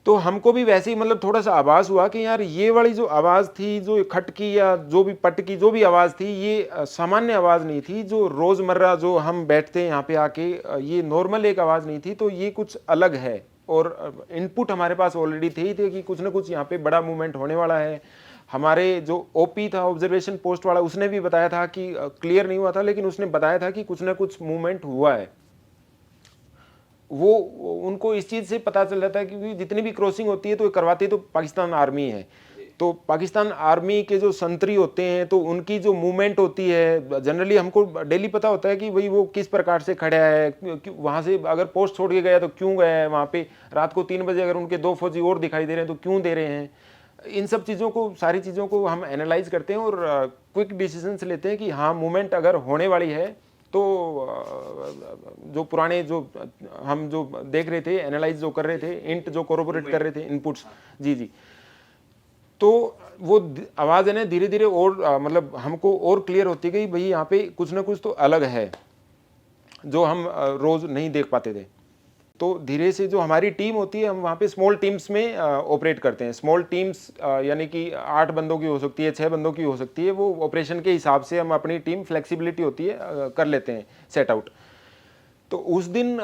तो हमको भी वैसे ही मतलब थोड़ा सा आभास हुआ कि यार ये वाली जो आवाज़ थी, जो खटकी या जो भी पटकी जो भी आवाज़ थी, ये सामान्य आवाज़ नहीं थी, जो रोज़मर्रा जो हम बैठते हैं यहाँ पे आके, ये नॉर्मल एक आवाज़ नहीं थी। तो ये कुछ अलग है, और इनपुट हमारे पास ऑलरेडी थे ही थे कि कुछ ना कुछ यहाँ पे बड़ा मूवमेंट होने वाला है। हमारे जो ओपी था, ऑब्जर्वेशन पोस्ट वाला, उसने भी बताया था कि क्लियर नहीं हुआ था, लेकिन उसने बताया था कि कुछ ना कुछ मूवमेंट हुआ है। वो उनको इस चीज़ से पता चल जाता है, क्योंकि जितनी भी क्रॉसिंग होती है तो करवाती तो पाकिस्तान आर्मी है। तो पाकिस्तान आर्मी के जो संतरी होते हैं, तो उनकी जो मूवमेंट होती है, जनरली हमको डेली पता होता है कि भाई वो किस प्रकार से खड़ा है, वहाँ से अगर पोस्ट छोड़ के गया तो क्यों गया है वहाँ पे, रात को 3 बजे अगर उनके 2 फौजी और दिखाई दे रहे हैं तो क्यों दे रहे हैं। इन सब चीज़ों को, सारी चीज़ों को हम एनालाइज करते हैं, और क्विक डिसीजंस लेते हैं कि हाँ मूवमेंट अगर होने वाली है, तो जो पुराने जो हम जो देख रहे थे, एनालाइज जो कर रहे थे, इंट जो कोरोबोरेट कर रहे थे, इनपुट्स, जी जी, तो वो आवाज़ है ना धीरे धीरे और मतलब हमको और क्लियर होती गई, भाई यहाँ पे कुछ ना कुछ तो अलग है, जो हम रोज़ नहीं देख पाते थे। तो धीरे से जो हमारी टीम होती है, हम वहाँ पे स्मॉल टीम्स में ऑपरेट करते हैं। स्मॉल टीम्स यानी कि 8 बंदों की हो सकती है, 6 बंदों की हो सकती है। वो ऑपरेशन के हिसाब से हम अपनी टीम फ्लेक्सिबिलिटी होती है कर लेते हैं सेट आउट। तो उस दिन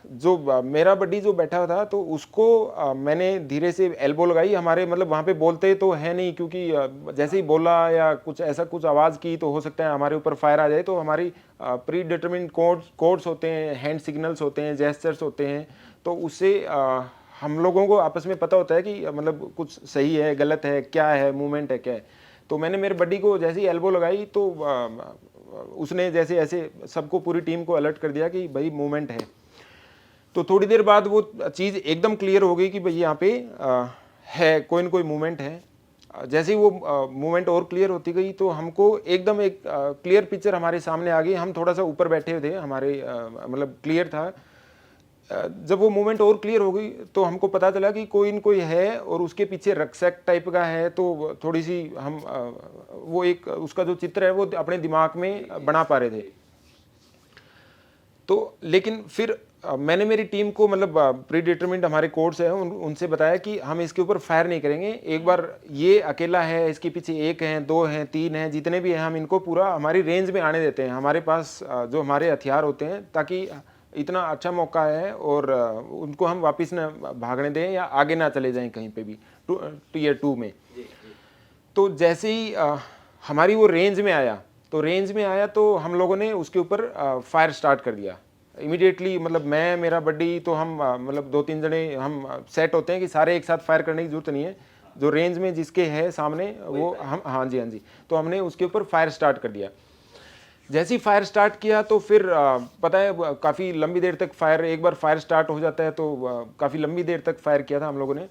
जो मेरा बड्डी जो बैठा था, तो उसको मैंने धीरे से एल्बो लगाई। हमारे मतलब वहाँ पे बोलते तो है नहीं, क्योंकि जैसे ही बोला या कुछ ऐसा कुछ आवाज़ की, तो हो सकता है हमारे ऊपर फायर आ जाए। तो हमारी प्री डिटरमिन्ड कोड्स होते हैं, हैंड सिग्नल्स होते हैं, जेस्चर्स होते हैं, तो उससे हम लोगों को आपस में पता होता है कि मतलब कुछ सही है, गलत है, क्या है, मूवमेंट है, क्या है। तो मैंने मेरे बड्डी को जैसे ही एल्बो लगाई, तो उसने जैसे ऐसे सबको, पूरी टीम को अलर्ट कर दिया कि भाई मूवमेंट है। तो थोड़ी देर बाद वो चीज़ एकदम क्लियर हो गई कि भाई यहाँ पे है, कोई न कोई मूवमेंट है। जैसे ही वो मूवमेंट और क्लियर होती गई, तो हमको एकदम एक क्लियर पिक्चर हमारे सामने आ गई। हम थोड़ा सा ऊपर बैठे थे, हमारे मतलब क्लियर था। जब वो मूवमेंट और क्लियर हो गई, तो हमको पता चला कि कोई न कोई है, और उसके पीछे रक्सैक टाइप का है। तो थोड़ी सी हम वो एक उसका जो चित्र है, वो अपने दिमाग में बना पा रहे थे। तो लेकिन फिर मैंने मेरी टीम को, मतलब प्री डिटरमिन्ड हमारे कोड्स हैं, उनसे बताया कि हम इसके ऊपर फायर नहीं करेंगे। एक बार ये अकेला है, इसके पीछे 1 है, 2 हैं, 3 हैं, जितने भी हैं, हम इनको पूरा हमारी रेंज में आने देते हैं, हमारे पास जो हमारे हथियार होते हैं, ताकि इतना अच्छा मौका है, और उनको हम वापस ना भागने दें या आगे ना चले जाएं कहीं पे भी टियर 2 में। तो जैसे ही हमारी वो रेंज में आया, तो हम लोगों ने उसके ऊपर फायर स्टार्ट कर दिया इमीडिएटली। मतलब मेरा बड्डी, तो हम मतलब 2-3 जने हम सेट होते हैं कि सारे एक साथ फायर करने की जरूरत नहीं है। जो रेंज में जिसके है सामने वो हम, हाँ जी हाँ जी, तो हमने उसके ऊपर फायर स्टार्ट कर दिया। जैसे ही फायर स्टार्ट किया तो फिर पता है काफ़ी लंबी देर तक फायर, एक बार फायर स्टार्ट हो जाता है तो काफ़ी लंबी देर तक फायर किया था हम लोगों ने।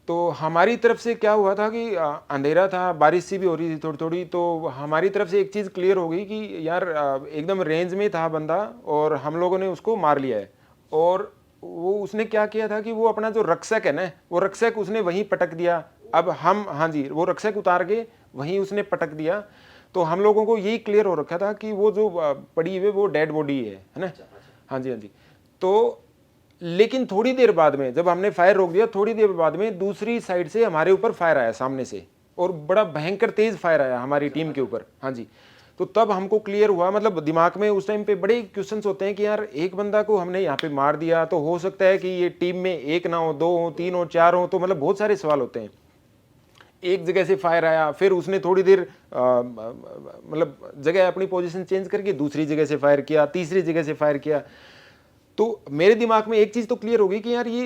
तो हमारी तरफ से क्या हुआ था कि अंधेरा था, बारिश सी भी हो रही थी थोड़ी थोड़ी, तो हमारी तरफ से एक चीज़ क्लियर हो गई कि यार एकदम रेंज में था बंदा और हम लोगों ने उसको मार लिया है। और वो उसने क्या किया था कि वो अपना जो रक्षक है ना, वो रक्षक उसने वहीं पटक दिया। अब हम, हाँ जी, वो रक्षक उतार के वहीं उसने पटक दिया। तो हम लोगों को यही क्लियर हो रखा था कि वो जो पड़ी हुई वो डेड बॉडी है ना। हाँ जी हाँ जी। तो लेकिन थोड़ी देर बाद में जब हमने फायर रोक दिया, थोड़ी देर बाद में दूसरी साइड से हमारे ऊपर फायर आया सामने से, और बड़ा भयंकर तेज फायर आया हमारी टीम के ऊपर। हाँ जी। तो तब हमको क्लियर हुआ, मतलब दिमाग में उस टाइम पे बड़े क्वेश्चंस होते हैं कि यार एक बंदा को हमने यहाँ पे मार दिया, तो हो सकता है कि ये टीम में एक ना हो, दो हो, तीन हो, चार हो, तो मतलब बहुत सारे सवाल होते हैं। एक जगह से फायर आया, फिर उसने थोड़ी देर मतलब जगह अपनी पोजीशन चेंज करके दूसरी जगह से फायर किया, तीसरी जगह से फायर किया। तो मेरे दिमाग में एक चीज़ तो क्लियर हो गई कि यार ये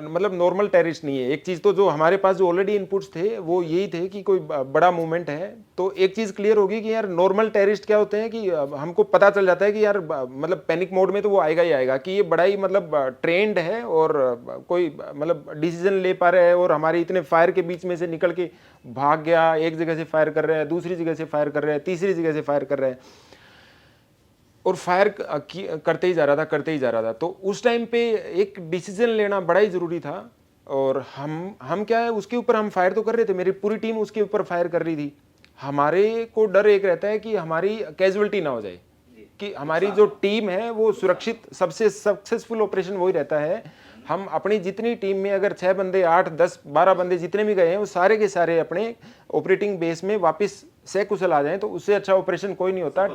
मतलब नॉर्मल टेररिस्ट नहीं है। एक चीज़ तो जो हमारे पास जो ऑलरेडी इनपुट्स थे वो यही थे कि कोई बड़ा मूवमेंट है। तो एक चीज़ क्लियर होगी कि यार नॉर्मल टेररिस्ट क्या होते हैं कि हमको पता चल जाता है कि यार मतलब पैनिक मोड में तो वो आएगा ही आएगा, कि ये बड़ा ही मतलब ट्रेंड है और कोई मतलब डिसीजन ले पा रहा है, और हमारे इतने फायर के बीच में से निकल के भाग गया, एक जगह से फायर कर रहा है, दूसरी जगह से फायर कर रहा है, तीसरी जगह से फायर कर रहा है, और फायर करते ही जा रहा था, करते ही जा रहा था। तो उस टाइम पे एक डिसीजन लेना बड़ा ही ज़रूरी था। और हम क्या है, उसके ऊपर हम फायर तो कर रहे थे, मेरी पूरी टीम उसके ऊपर फायर कर रही थी। हमारे को डर एक रहता है कि हमारी कैजुअलिटी ना हो जाए, कि हमारी जो टीम है वो सुरक्षित, सबसे सक्सेसफुल ऑपरेशन वही रहता है। हम अपनी जितनी टीम में अगर 6 बंदे, 8, 10, 12 बंदे जितने भी गए हैं वो सारे के सारे अपने ऑपरेटिंग बेस में वापस सकुशल आ जाएं, तो उससे अच्छा ऑपरेशन कोई नहीं होता।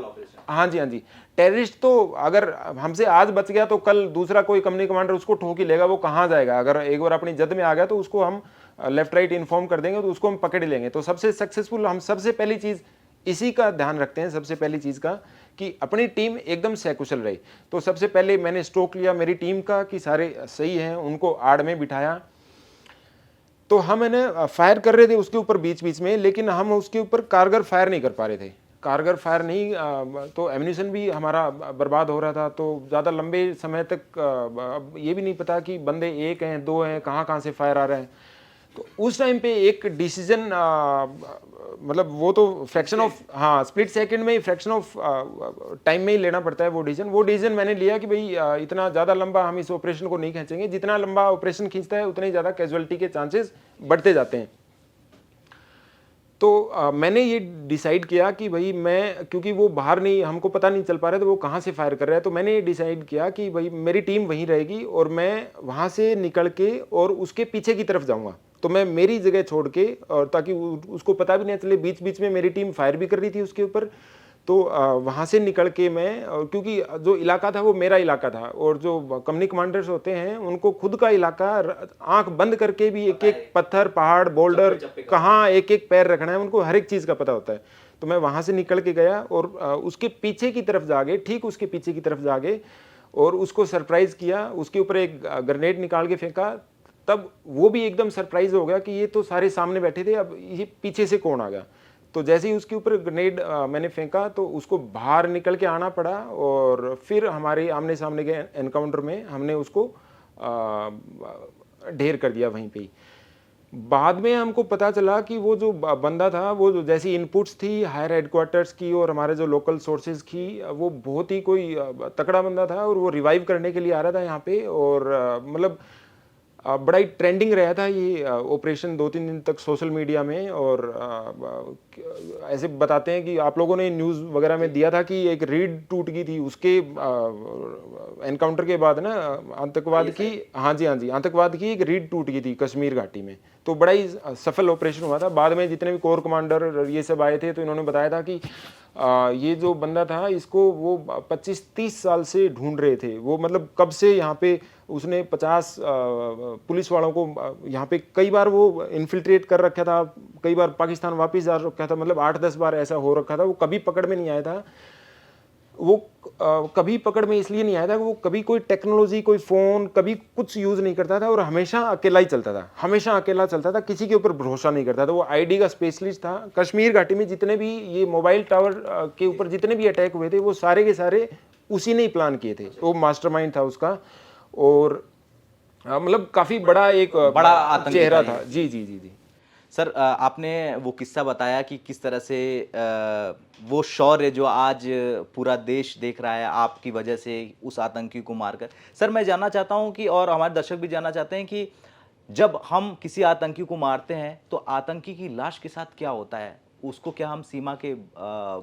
हाँ जी हाँ जी। टेररिस्ट तो अगर हमसे आज बच गया तो कल दूसरा कोई कंपनी कमांडर उसको ठोक ही लेगा, वो कहाँ जाएगा। अगर एक बार अपनी जद में आ गया तो उसको हम लेफ्ट राइट इन्फॉर्म कर देंगे, तो उसको हम पकड़ लेंगे। तो सबसे सक्सेसफुल, हम सबसे पहली चीज़ इसी का ध्यान रखते हैं, सबसे पहली चीज़ का, कि अपनी टीम एकदम सकुशल रहे। तो सबसे पहले मैंने स्टॉक लिया मेरी टीम का कि सारे सही हैं, उनको आड़ में बिठाया। तो हम फायर कर रहे थे उसके ऊपर बीच बीच में, लेकिन हम उसके ऊपर कारगर फायर नहीं कर पा रहे थे। कारगर फायर नहीं, तो एम्यूनिशन भी हमारा बर्बाद हो रहा था। तो ज़्यादा लंबे समय तक अब ये भी नहीं पता कि बंदे एक हैं, दो हैं, कहाँ कहाँ से फायर आ रहे हैं। तो उस टाइम पे एक डिसीजन, मतलब वो तो फ्रैक्शन ऑफ, हाँ, स्प्लिट सेकंड में ही, फ्रैक्शन ऑफ टाइम में ही लेना पड़ता है वो डिसीजन। वो डिसीजन मैंने लिया कि भाई इतना ज़्यादा लंबा हम इस ऑपरेशन को नहीं खींचेंगे। जितना लंबा ऑपरेशन खींचता है उतने ज़्यादा कैजुअलिटी के चांसेस बढ़ते जाते हैं। तो मैंने ये डिसाइड किया कि भाई मैं, क्योंकि वो बाहर नहीं, हमको पता नहीं चल पा रहा था वो कहाँ से फायर कर रहा है, तो मैंने ये डिसाइड किया कि भाई मेरी टीम वहीं रहेगी और मैं वहाँ से निकल के और उसके पीछे की तरफ जाऊँगा। तो मैं मेरी जगह छोड़ के, और ताकि उसको पता भी नहीं चले, बीच बीच में मेरी टीम फायर भी कर रही थी उसके ऊपर। तो वहाँ से निकल के मैं, क्योंकि जो इलाका था वो मेरा इलाका था, और जो कंपनी कमांडर्स होते हैं उनको खुद का इलाका, आंख बंद करके भी एक एक पत्थर, पहाड़, बोल्डर, कहाँ एक एक पैर रखना है, उनको हर एक चीज़ का पता होता है। तो मैं वहाँ से निकल के गया और उसके पीछे की तरफ जाके, ठीक उसके पीछे की तरफ जाके, और उसको सरप्राइज़ किया। उसके ऊपर एक ग्रेनेड निकाल के फेंका। तब वो भी एकदम सरप्राइज हो गया कि ये तो सारे सामने बैठे थे, अब ये पीछे से कौन आ गया। तो जैसे ही उसके ऊपर ग्रेनेड मैंने फेंका तो उसको बाहर निकल के आना पड़ा, और फिर हमारे आमने सामने के एनकाउंटर में हमने उसको ढेर कर दिया वहीं पे ही। बाद में हमको पता चला कि वो जो बंदा था, वो जो जैसी इनपुट्स थी हायर हेडक्वार्टर्स की और हमारे जो लोकल सोर्सेज की, वो बहुत ही कोई तकड़ा बंदा था, और वो रिवाइव करने के लिए आ रहा था यहाँ पे। और मतलब बड़ा ही ट्रेंडिंग रहा था ये ऑपरेशन 2-3 दिन तक सोशल मीडिया में। और ऐसे बताते हैं कि आप लोगों ने न्यूज़ वगैरह में दिया था कि एक रीढ़ टूट गई थी उसके एनकाउंटर के बाद ना, आतंकवाद की, हाँ जी हाँ जी, आतंकवाद की एक रीढ़ टूट गई थी कश्मीर घाटी में। तो बड़ा ही सफल ऑपरेशन हुआ था। बाद में जितने भी कोर कमांडर ये सब आए थे तो इन्होंने बताया था कि ये जो बंदा था इसको वो 25-30 साल से ढूंढ रहे थे। वो मतलब कब से यहाँ पे उसने 50 पुलिस वालों को यहाँ पे कई बार वो इन्फिल्ट्रेट कर रखा था, कई बार पाकिस्तान वापस जा रखा था, मतलब 8-10 बार ऐसा हो रखा था, वो कभी पकड़ में नहीं आया था। वो कभी पकड़ में इसलिए नहीं आया था कि वो कभी कोई टेक्नोलॉजी, कोई फ़ोन, कभी कुछ यूज़ नहीं करता था और हमेशा अकेला ही चलता था, हमेशा अकेला चलता था, किसी के ऊपर भरोसा नहीं करता था। वो आईडी का स्पेशलिस्ट था। कश्मीर घाटी में जितने भी ये मोबाइल टावर के ऊपर जितने भी अटैक हुए थे, वो सारे के सारे उसी ने ही प्लान किए थे। वो मास्टरमाइंड था उसका। और मतलब काफ़ी बड़ा एक बड़ा आतंकी चेहरा था था। ये। जी, जी, जी, जी। सर आपने वो किस्सा बताया कि किस तरह से वो शौर्य जो आज पूरा देश देख रहा है आपकी वजह से उस आतंकी को मारकर। सर मैं जानना चाहता हूं कि और हमारे दर्शक भी जानना चाहते हैं कि जब हम किसी आतंकी को मारते हैं तो आतंकी की लाश के साथ क्या होता है? उसको क्या हम सीमा के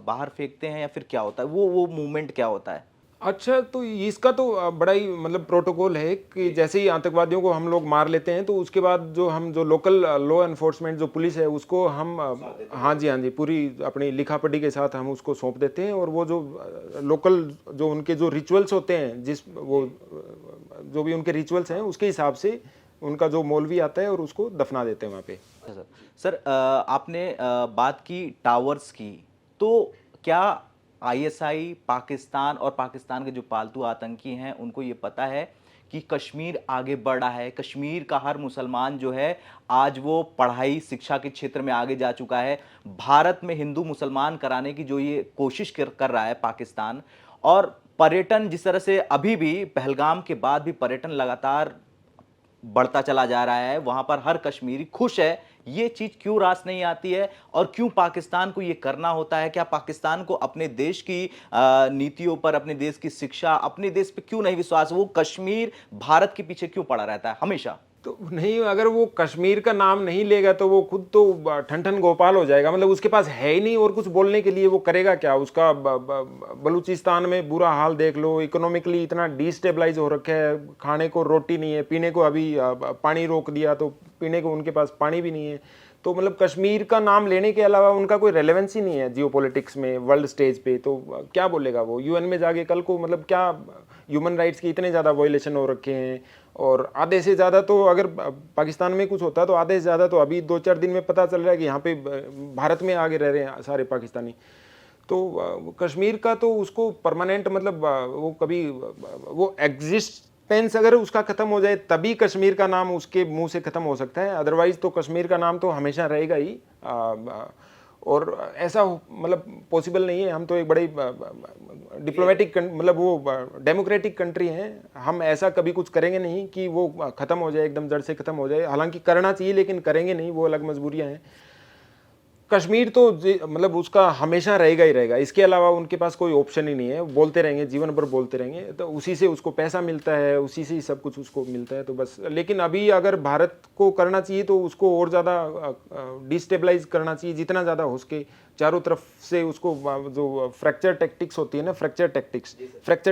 बाहर फेंकते हैं या फिर क्या होता है? वो मूवमेंट क्या होता है? अच्छा, तो इसका तो बड़ा ही मतलब प्रोटोकॉल है कि जैसे ही आतंकवादियों को हम लोग मार लेते हैं तो उसके बाद जो लोकल लॉ एनफोर्समेंट जो पुलिस है उसको हम हाँ जी, हाँ जी, पूरी अपनी लिखा-पढ़ी के साथ हम उसको सौंप देते हैं। और वो जो लोकल जो उनके जो रिचुअल्स होते हैं, जो भी उनके रिचुअल्स हैं उसके हिसाब से उनका जो मौलवी आता है और उसको दफना देते हैं वहाँ पे। अच्छा सर। सर आपने बात की टावर्स की, तो क्या आईएसआई पाकिस्तान और पाकिस्तान के जो पालतू आतंकी हैं उनको ये पता है कि कश्मीर आगे बढ़ रहा है? कश्मीर का हर मुसलमान जो है आज वो पढ़ाई शिक्षा के क्षेत्र में आगे जा चुका है। भारत में हिंदू मुसलमान कराने की जो ये कोशिश कर रहा है पाकिस्तान, और पर्यटन जिस तरह से अभी भी पहलगाम के बाद भी पर्यटन लगातार बढ़ता चला जा रहा है, वहां पर हर कश्मीरी खुश है, ये चीज क्यों रास नहीं आती है और क्यों पाकिस्तान को ये करना होता है? क्या पाकिस्तान को अपने देश की नीतियों पर, अपने देश की शिक्षा, अपने देश पे क्यों नहीं विश्वास? वो कश्मीर भारत के पीछे क्यों पड़ा रहता है हमेशा? तो नहीं, अगर वो कश्मीर का नाम नहीं लेगा तो वो खुद तो ठन-ठन गोपाल हो जाएगा। मतलब उसके पास है ही नहीं और कुछ बोलने के लिए वो करेगा क्या? उसका बलूचिस्तान में बुरा हाल देख लो, इकोनॉमिकली इतना डिस्टेबलाइज हो रखा है, खाने को रोटी नहीं है, पीने को अभी पानी रोक दिया तो पीने को उनके पास पानी भी नहीं है। तो मतलब कश्मीर का नाम लेने के अलावा उनका कोई रेलेवेंस ही नहीं है जियोपॉलिटिक्स में, वर्ल्ड स्टेज पे। तो क्या बोलेगा वो यूएन में जाके कल को? मतलब क्या ह्यूमन राइट्स के इतने ज़्यादा वायलेशन हो रखे हैं। और आधे से ज़्यादा तो अगर पाकिस्तान में कुछ होता तो आधे से ज़्यादा तो अभी 2-4 दिन में पता चल रहा है कि यहाँ पे भारत में आगे रह रहे हैं सारे पाकिस्तानी। तो कश्मीर का तो उसको परमानेंट मतलब वो कभी वो एग्जिस्टेंस अगर उसका ख़त्म हो जाए तभी कश्मीर का नाम उसके मुंह से ख़त्म हो सकता है। अदरवाइज़ तो कश्मीर का नाम तो हमेशा रहेगा ही। और ऐसा मतलब पॉसिबल नहीं है। हम तो एक बड़ी डिप्लोमेटिक मतलब वो डेमोक्रेटिक कंट्री है। हम ऐसा कभी कुछ करेंगे नहीं कि वो ख़त्म हो जाए, एकदम जड़ से ख़त्म हो जाए। हालांकि करना चाहिए लेकिन करेंगे नहीं, वो अलग मजबूरियां हैं। कश्मीर तो मतलब उसका हमेशा रहेगा ही रहेगा। इसके अलावा उनके पास कोई ऑप्शन ही नहीं है। बोलते रहेंगे, जीवन भर बोलते रहेंगे, तो उसी से उसको पैसा मिलता है, उसी से ही सब कुछ उसको मिलता है। तो बस, लेकिन अभी अगर भारत को करना चाहिए तो उसको और ज़्यादा डिस्टेबलाइज करना चाहिए जितना ज़्यादा हो सके। चारों तरफ से उसको जो फ्रैक्चर टैक्टिक्स होती है ना, फ्रैक्चर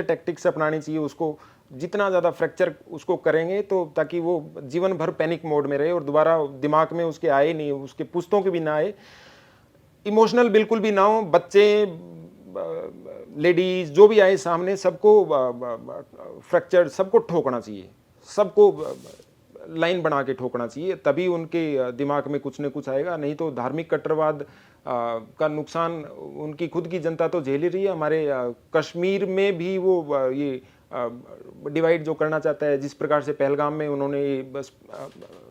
टैक्टिक्स अपनानी चाहिए उसको। जितना ज़्यादा फ्रैक्चर उसको करेंगे तो ताकि वो जीवन भर पैनिक मोड में रहे और दोबारा दिमाग में उसके आए नहीं, उसके पुश्तों के भी ना आए, इमोशनल बिल्कुल भी ना हो। बच्चे, लेडीज जो भी आए सामने, सबको फ्रैक्चर, सबको ठोकना चाहिए, सबको लाइन बना के ठोकना चाहिए, तभी उनके दिमाग में कुछ न कुछ आएगा। नहीं तो धार्मिक कट्टरवाद का नुकसान उनकी खुद की जनता तो झेल ही रही है। हमारे कश्मीर में भी वो ये डिवाइड जो करना चाहता है, जिस प्रकार से पहलगाम में उन्होंने बस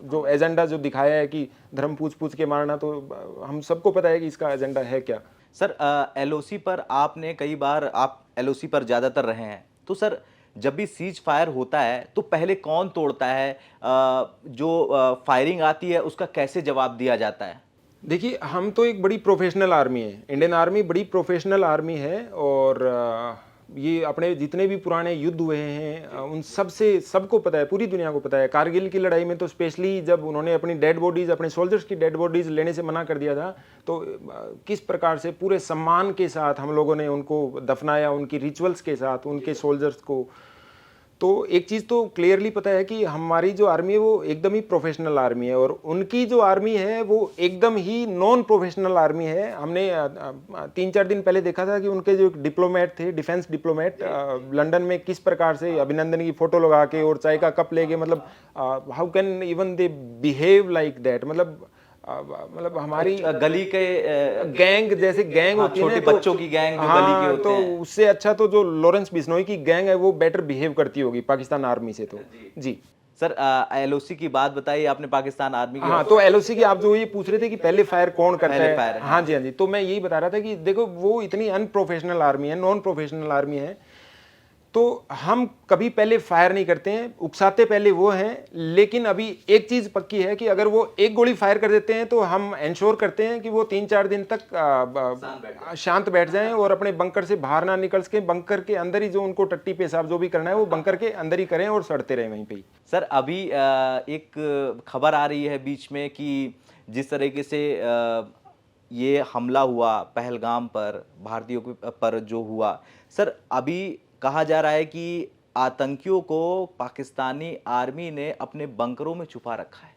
जो एजेंडा जो दिखाया है कि धर्म पूछ पूछ के मारना, तो हम सबको पता है कि इसका एजेंडा है क्या। सर एलओसी पर आपने कई बार, आप एलओसी पर ज़्यादातर रहे हैं, तो सर जब भी सीज फायर होता है तो पहले कौन तोड़ता है? जो फायरिंग आती है उसका कैसे जवाब दिया जाता है? देखिए, हम तो एक बड़ी प्रोफेशनल आर्मी है, इंडियन आर्मी बड़ी प्रोफेशनल आर्मी है। और ये अपने जितने भी पुराने युद्ध हुए हैं उन सब से सबको पता है, पूरी दुनिया को पता है। कारगिल की लड़ाई में तो स्पेशली जब उन्होंने अपनी डेड बॉडीज़, अपने सोल्जर्स की डेड बॉडीज़ लेने से मना कर दिया था, तो किस प्रकार से पूरे सम्मान के साथ हम लोगों ने उनको दफनाया, उनकी रिचुअल्स के साथ उनके सोल्जर्स को। तो एक चीज़ तो क्लियरली पता है कि हमारी जो आर्मी है वो एकदम ही प्रोफेशनल आर्मी है, और उनकी जो आर्मी है वो एकदम ही नॉन प्रोफेशनल आर्मी है। हमने 3-4 दिन पहले देखा था कि उनके जो एक डिप्लोमेट थे, डिफेंस डिप्लोमेट, लंदन में किस प्रकार से अभिनंदन की फ़ोटो लगा के और चाय का कप लेके, मतलब how can even they behave like that. मतलब मतलब हमारी गली के गैंग, जैसे गैंग हाँ, होती है ना, छोटे तो बच्चों की गैंग जो हाँ, गली के होते तो हैं। उससे अच्छा तो जो लॉरेंस बिश्नोई की गैंग है वो बेटर बिहेव करती होगी पाकिस्तान आर्मी से, तो जी। सर एलओसी की बात बताइए आपने पाकिस्तान आर्मी की। हाँ, तो एलओसी की आप जो ये पूछ रहे थे कि पहले फायर कौन करता पहले है, फायर, हाँ जी हाँ जी, तो मैं यही बता रहा था कि देखो वो इतनी अनप्रोफेशनल आर्मी है, नॉन प्रोफेशनल आर्मी है, तो हम कभी पहले फायर नहीं करते हैं, उकसाते पहले वो हैं। लेकिन अभी एक चीज पक्की है कि अगर वो एक गोली फायर कर देते हैं तो हम इंश्योर करते हैं कि वो 3-4 दिन तक शांत बैठ जाएं और अपने बंकर से बाहर ना निकल सके, बंकर के अंदर ही जो उनको टट्टी पेशाब जो भी करना है वो बंकर के अंदर ही करें और सड़ते रहें वहीं पे ही। सर अभी एक खबर आ रही है बीच में कि जिस तरीके से ये हमला हुआ पहलगाम पर, भारतीयों पर जो हुआ, सर अभी कहा जा रहा है कि आतंकियों को पाकिस्तानी आर्मी ने अपने बंकरों में छुपा रखा है।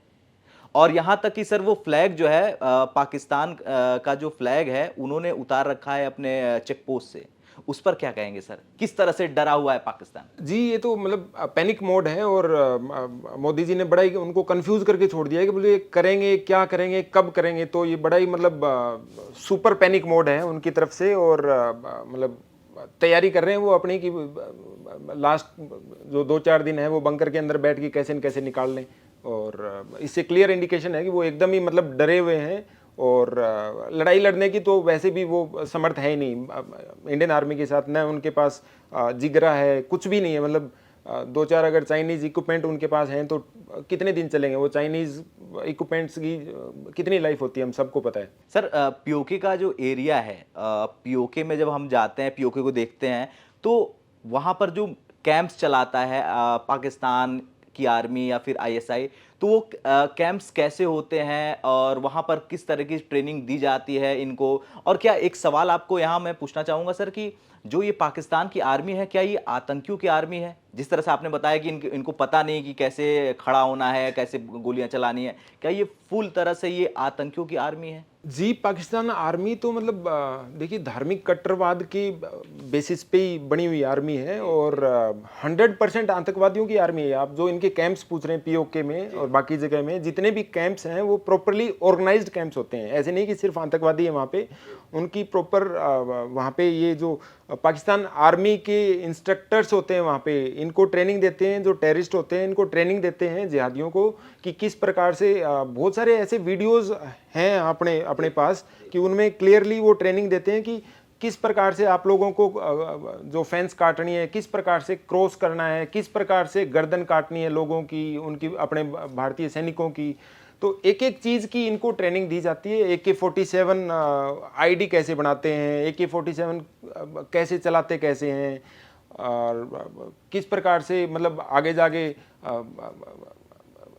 और यहाँ तक कि सर वो फ्लैग जो है पाकिस्तान का जो फ्लैग है उन्होंने उतार रखा है अपने चेक पोस्ट से। उस पर क्या कहेंगे सर, किस तरह से डरा हुआ है पाकिस्तान? जी, ये तो मतलब पैनिक मोड है और मोदी जी ने बड़ा ही उनको कंफ्यूज करके छोड़ दिया है कि बोले करेंगे क्या, करेंगे कब करेंगे, तो ये बड़ा ही मतलब सुपर पैनिक मोड है उनकी तरफ से। और मतलब तैयारी कर रहे हैं वो अपनी कि लास्ट जो 2-4 दिन है वो बंकर के अंदर बैठ के कैसे न कैसे निकाल लें। और इससे क्लियर इंडिकेशन है कि वो एकदम ही मतलब डरे हुए हैं और लड़ाई लड़ने की तो वैसे भी वो समर्थ है ही नहीं इंडियन आर्मी के साथ, न उनके पास जिगरा है, कुछ भी नहीं है। मतलब 2-4 अगर चाइनीज इक्विपमेंट उनके पास हैं तो कितने दिन चलेंगे वो चाइनीज इक्विपमेंट्स की, कितनी लाइफ होती है हम सबको पता है। सर पीओके का जो एरिया है, पीओके में जब हम जाते हैं, पीओके को देखते हैं, तो वहाँ पर जो कैंप्स चलाता है पाकिस्तान की आर्मी या फिर आईएसआई, तो वो कैंप्स कैसे होते हैं और वहाँ पर किस तरह की ट्रेनिंग दी जाती है इनको? और क्या एक सवाल आपको यहाँ मैं पूछना चाहूँगा सर कि जो ये पाकिस्तान की आर्मी है, क्या ये आतंकियों की आर्मी है? जिस तरह से आपने बताया कि इनको पता नहीं कि कैसे खड़ा होना है, कैसे गोलियां चलानी है, क्या ये फुल तरह से ये आतंकियों की आर्मी है? जी, पाकिस्तान आर्मी तो मतलब देखिए धार्मिक कट्टरवाद की बेसिस पे ही बनी हुई आर्मी है और 100% आतंकवादियों की आर्मी है। आप जो इनके कैंप्स पूछ रहे हैं पीओके में और बाकी जगह में जितने भी कैंप्स हैं वो प्रॉपरली ऑर्गेनाइज्ड कैंप्स होते हैं। ऐसे नहीं कि सिर्फ आतंकवादी है वहाँ पे, उनकी प्रॉपर वहाँ पे ये जो पाकिस्तान आर्मी के इंस्ट्रक्टर्स होते हैं वहाँ पे, इनको ट्रेनिंग देते हैं। जो टेररिस्ट होते हैं इनको ट्रेनिंग देते हैं जिहादियों को कि किस प्रकार से बहुत सारे ऐसे वीडियोस हैं अपने अपने पास कि उनमें क्लियरली वो ट्रेनिंग देते हैं कि किस प्रकार से आप लोगों को जो फेंस काटनी है, किस प्रकार से क्रॉस करना है, किस प्रकार से गर्दन काटनी है लोगों की, उनकी अपने भारतीय सैनिकों की। तो एक एक चीज़ की इनको ट्रेनिंग दी जाती है। AK-47 आईडी कैसे बनाते हैं, AK-47 कैसे चलाते कैसे हैं, और किस प्रकार से मतलब आगे जाके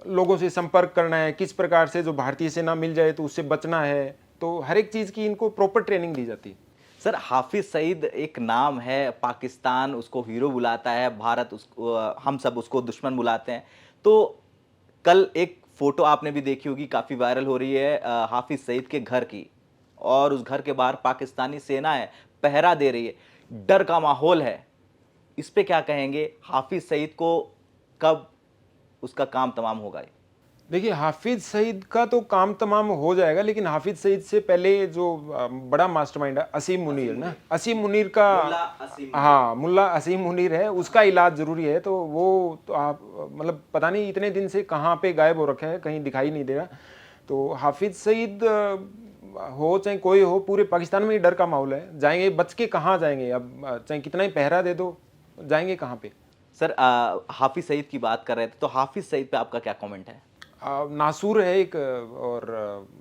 लोगों से संपर्क करना है, किस प्रकार से जो भारतीय सेना मिल जाए तो उससे बचना है। तो हर एक चीज़ की इनको प्रॉपर ट्रेनिंग दी जाती है। सर हाफिज सईद एक नाम है, पाकिस्तान उसको हीरो बुलाता है, भारत उसको हम सब उसको दुश्मन बुलाते हैं। तो कल एक फोटो आपने भी देखी होगी, काफी वायरल हो रही है हाफिज सईद के घर की, और उस घर के बाहर पाकिस्तानी सेना है, पहरा दे रही है, डर का माहौल है। इस पे क्या कहेंगे? हाफिज सईद को कब उसका काम तमाम होगा? देखिए हाफिज सईद का तो काम तमाम हो जाएगा, लेकिन हाफिज सईद से पहले जो बड़ा मास्टरमाइंड है असीम मुनीर ना, असीम मुनीर का, हाँ मुल्ला असीम मुनीर है, उसका इलाज जरूरी है। तो वो तो आप मतलब पता नहीं इतने दिन से कहाँ पे गायब हो रखा है, कहीं दिखाई नहीं दे रहा। तो हाफिज सईद हो चाहे कोई हो, पूरे पाकिस्तान में ही डर का माहौल है। जाएंगे बच के कहाँ जाएंगे? अब चाहे कितना ही पहरा दे दो, जाएंगे कहाँ पे? सर हाफिज सईद की बात कर रहे थे, तो हाफिज सईद पे आपका क्या कमेंट है? नासूर है एक, और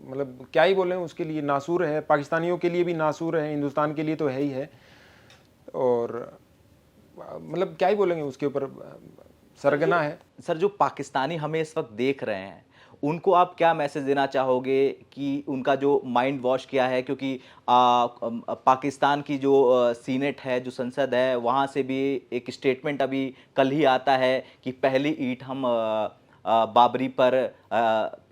मतलब क्या ही बोलें उसके लिए, नासूर है, पाकिस्तानियों के लिए भी नासूर है, हिंदुस्तान के लिए तो है ही है। और मतलब क्या ही बोलेंगे उसके ऊपर, सरगना है। सर जो पाकिस्तानी हमें इस वक्त देख रहे हैं, उनको आप क्या मैसेज देना चाहोगे कि उनका जो माइंड वॉश किया है? क्योंकि पाकिस्तान की जो सीनेट है, जो संसद है, वहाँ से भी एक स्टेटमेंट अभी कल ही आता है कि पहली ईंट हम बाबरी पर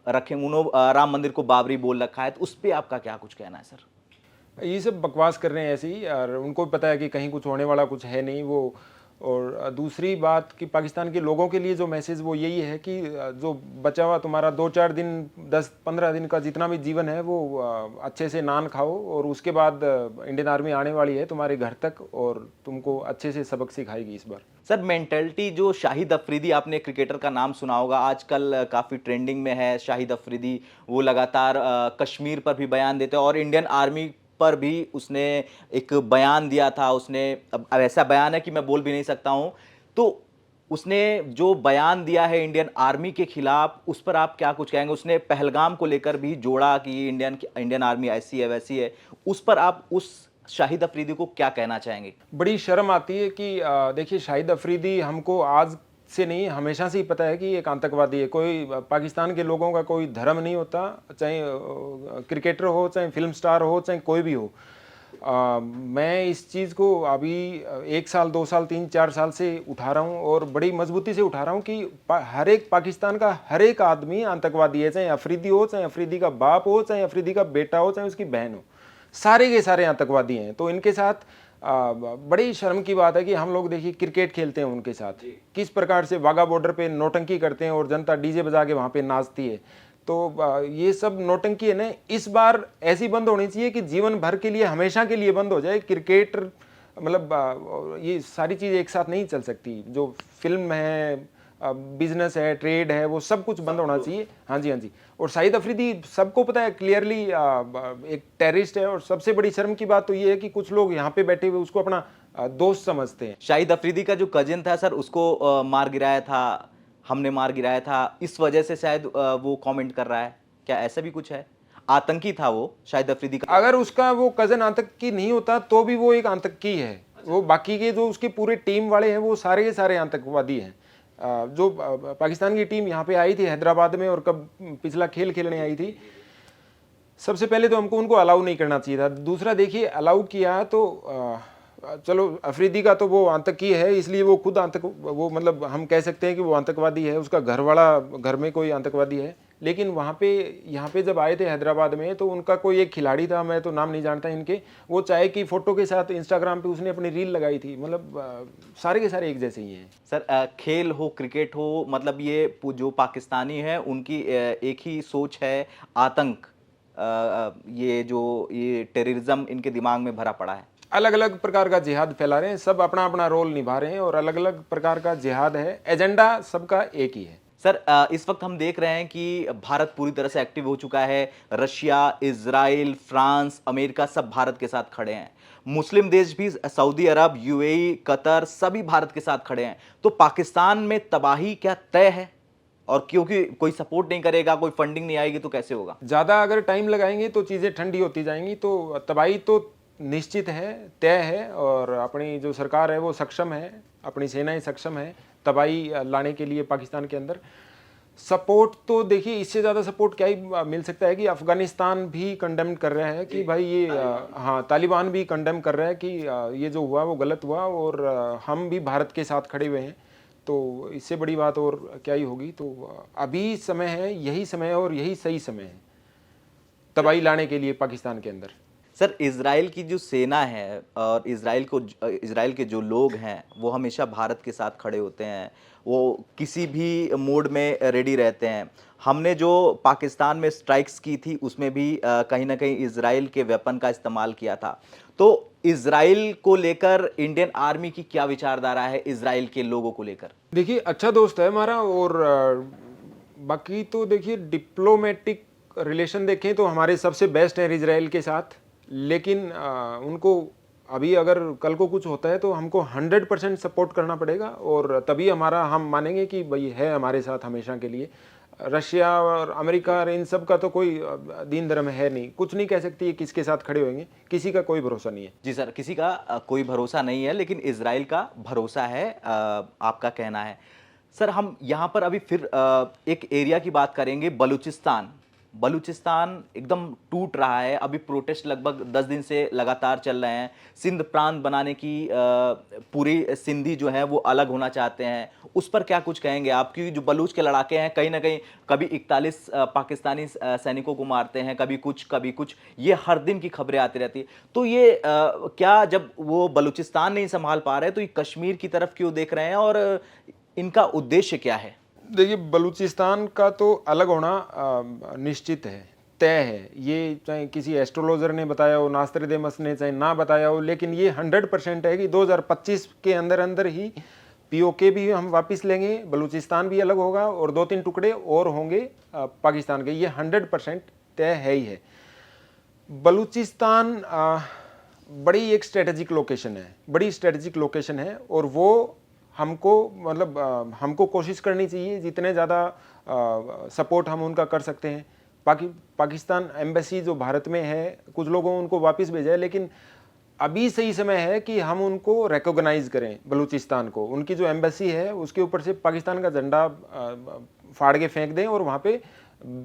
रखें। उन्होंने राम मंदिर को बाबरी बोल रखा है, तो उस पर आपका क्या कुछ कहना है सर? ये सब बकवास कर रहे हैं ऐसे ही, और उनको भी पता है कि कहीं कुछ होने वाला कुछ है नहीं। वो और दूसरी बात कि पाकिस्तान के लोगों के लिए जो मैसेज वो यही है कि जो बचा हुआ तुम्हारा 2-4 दिन 10-15 दिन का जितना भी जीवन है वो अच्छे से नान खाओ, और उसके बाद इंडियन आर्मी आने वाली है तुम्हारे घर तक और तुमको अच्छे से सबक सिखाएगी इस बार। सर मेंटेलिटी जो शाहिद अफरीदी, आपने क्रिकेटर का नाम सुना होगा, आजकल काफ़ी ट्रेंडिंग में है शाहिद अफरीदी। वो लगातार कश्मीर पर भी बयान देते हैं और इंडियन आर्मी पर भी उसने एक बयान दिया था। उसने अब ऐसा बयान है कि मैं बोल भी नहीं सकता हूँ। तो उसने जो बयान दिया है इंडियन आर्मी के खिलाफ, उस पर आप क्या कुछ कहेंगे? उसने पहलगाम को लेकर भी जोड़ा कि इंडियन आर्मी ऐसी है वैसी है। उस पर आप उस शाहिद अफरीदी को क्या कहना चाहेंगे? बड़ी शर्म आती है कि देखिए शाहिद अफरीदी हमको आज से नहीं हमेशा से ही पता है कि एक आतंकवादी है। कोई पाकिस्तान के लोगों का कोई धर्म नहीं होता, चाहे क्रिकेटर हो, चाहे फिल्म स्टार हो, चाहे कोई भी हो। मैं इस चीज़ को अभी 1 साल 2 साल 3-4 साल से उठा रहा हूँ और बड़ी मजबूती से उठा रहा हूँ कि हर एक पाकिस्तान का हर एक आदमी आतंकवादी है, चाहे अफरीदी हो, चाहे अफरीदी का बाप हो, चाहे अफरीदी का बेटा हो, चाहे उसकी बहन हो, सारे के सारे आतंकवादी हैं। तो इनके साथ बड़ी शर्म की बात है कि हम लोग देखिए क्रिकेट खेलते हैं उनके साथ, किस प्रकार से वाघा बॉर्डर पे नौटंकी करते हैं और जनता डीजे बजा के वहाँ पे नाचती है। तो ये सब नौटंकी है ना, इस बार ऐसी बंद होनी चाहिए कि जीवन भर के लिए, हमेशा के लिए बंद हो जाए। क्रिकेट मतलब ये सारी चीज़ एक साथ नहीं चल सकती। जो फिल्म है, बिजनेस है, ट्रेड है, वो सब कुछ बंद होना चाहिए। हाँ जी, हाँ जी। और शाहिद अफरीदी सबको पता है क्लियरली एक टेररिस्ट है। और सबसे बड़ी शर्म की बात तो ये है कि कुछ लोग यहाँ पे बैठे हुए उसको अपना दोस्त समझते हैं। शाहिद अफरीदी का जो कजिन था सर, उसको मार गिराया था, हमने मार गिराया था, इस वजह से शायद वो कमेंट कर रहा है। क्या ऐसा भी कुछ है? आतंकी था वो शाहिद अफरीदी का। अगर उसका वो कजन आतंकी नहीं होता तो भी वो एक आतंकी है। वो बाकी के जो उसके पूरे टीम वाले हैं वो सारे के सारे आतंकवादी हैं। जो पाकिस्तान की टीम यहाँ पे आई थी हैदराबाद में और कब पिछला खेल खेलने आई थी, सबसे पहले तो हमको उनको अलाउ नहीं करना चाहिए था। दूसरा देखिए अलाउ किया तो चलो अफरीदी का तो वो आतंकी है, इसलिए वो खुद वो मतलब हम कह सकते हैं कि वो आतंकवादी है, उसका घर वाला घर में कोई आतंकवादी है। लेकिन वहाँ पे यहाँ पे जब आए थे हैदराबाद में तो उनका कोई एक खिलाड़ी था, मैं तो नाम नहीं जानता इनके, वो चाय की फ़ोटो के साथ इंस्टाग्राम पे उसने अपनी रील लगाई थी। मतलब सारे के सारे एक जैसे ही हैं सर। खेल हो, क्रिकेट हो, मतलब ये जो पाकिस्तानी है उनकी एक ही सोच है, आतंक। ये टेररिज्म इनके दिमाग में भरा पड़ा है। अलग अलग प्रकार का जिहाद फैला रहे हैं, सब अपना अपना रोल निभा रहे हैं और अलग अलग प्रकार का जिहाद है। एजेंडा सबका एक ही है। सर इस वक्त हम देख रहे हैं कि भारत पूरी तरह से एक्टिव हो चुका है। रशिया, इजराइल, फ्रांस, अमेरिका सब भारत के साथ खड़े हैं। मुस्लिम देश भी, सऊदी अरब, यूएई, कतर, सभी भारत के साथ खड़े हैं। तो पाकिस्तान में तबाही क्या तय है? और क्योंकि कोई सपोर्ट नहीं करेगा, कोई फंडिंग नहीं आएगी, तो कैसे होगा? ज़्यादा अगर टाइम लगाएंगे तो चीज़ें ठंडी होती जाएंगी। तो तबाही तो निश्चित है, तय है। और अपनी जो सरकार है वो सक्षम है, अपनी सेनाएं सक्षम है तबाही लाने के लिए पाकिस्तान के अंदर। सपोर्ट तो देखिए इससे ज़्यादा सपोर्ट क्या ही मिल सकता है कि अफ़गानिस्तान भी कंडेम कर रहा है कि भाई ये हाँ, तालिबान भी कंडेम कर रहा है कि ये जो हुआ वो गलत हुआ और हम भी भारत के साथ खड़े हुए हैं। तो इससे बड़ी बात और क्या ही होगी। तो अभी समय है, यही समय है और यही सही समय है तबाही लाने के लिए पाकिस्तान के अंदर। सर इजराइल की जो सेना है और इजराइल के जो लोग हैं वो हमेशा भारत के साथ खड़े होते हैं। वो किसी भी मोड में रेडी रहते हैं। हमने जो पाकिस्तान में स्ट्राइक्स की थी उसमें भी कहीं ना कहीं इजराइल के वेपन का इस्तेमाल किया था। तो इजराइल को लेकर इंडियन आर्मी की क्या विचारधारा है, इजराइल के लोगों को लेकर? देखिए अच्छा दोस्त है हमारा। और बाकी तो देखिए डिप्लोमेटिक रिलेशन देखें तो हमारे सबसे बेस्ट है इजराइल के साथ। लेकिन उनको अभी अगर कल को कुछ होता है तो हमको 100% सपोर्ट करना पड़ेगा और तभी हम मानेंगे कि भाई है हमारे साथ हमेशा के लिए। रशिया और अमेरिका और इन सब का तो कोई दीन धर्म है नहीं, कुछ नहीं कह सकती किसके साथ खड़े होंगे, किसी का कोई भरोसा नहीं है। जी सर, किसी का कोई भरोसा नहीं है, लेकिन इजराइल का भरोसा है, आपका कहना है। सर हम यहाँ पर अभी फिर एक एरिया की बात करेंगे, बलूचिस्तान। बलूचिस्तान एकदम टूट रहा है, अभी प्रोटेस्ट लगभग 10 दिन से लगातार चल रहे हैं। सिंध प्रांत बनाने की पूरी सिंधी जो है वो अलग होना चाहते हैं, उस पर क्या कुछ कहेंगे आप? क्योंकि जो बलूच के लड़ाके हैं कहीं ना कहीं कभी 41 पाकिस्तानी सैनिकों को मारते हैं, कभी कुछ, ये हर दिन की खबरें आती रहती है। तो ये क्या जब वो बलूचिस्तान नहीं संभाल पा रहे तो ये कश्मीर की तरफ क्यों देख रहे हैं, और इनका उद्देश्य क्या है? देखिए, बलूचिस्तान का तो अलग होना निश्चित है, तय है। ये चाहे किसी एस्ट्रोलॉजर ने बताया हो, नास्त्रोडेमस ने चाहे ना बताया हो, लेकिन ये 100% है कि 2025 के अंदर अंदर ही पीओके भी हम वापस लेंगे, बलूचिस्तान भी अलग होगा और 2-3 टुकड़े और होंगे पाकिस्तान के। ये 100% तय है ही है। बलूचिस्तान बड़ी एक स्ट्रेटेजिक लोकेशन है, बड़ी स्ट्रेटेजिक लोकेशन है, और वो हमको मतलब हमको कोशिश करनी चाहिए जितने ज़्यादा सपोर्ट हम उनका कर सकते हैं। पाकिस्तान एम्बेसी जो भारत में है, कुछ लोगों उनको वापस भेजा है, लेकिन अभी सही समय है कि हम उनको रिकॉग्नाइज करें, बलूचिस्तान को। उनकी जो एम्बेसी है उसके ऊपर से पाकिस्तान का झंडा फाड़ के फेंक दें और वहाँ पे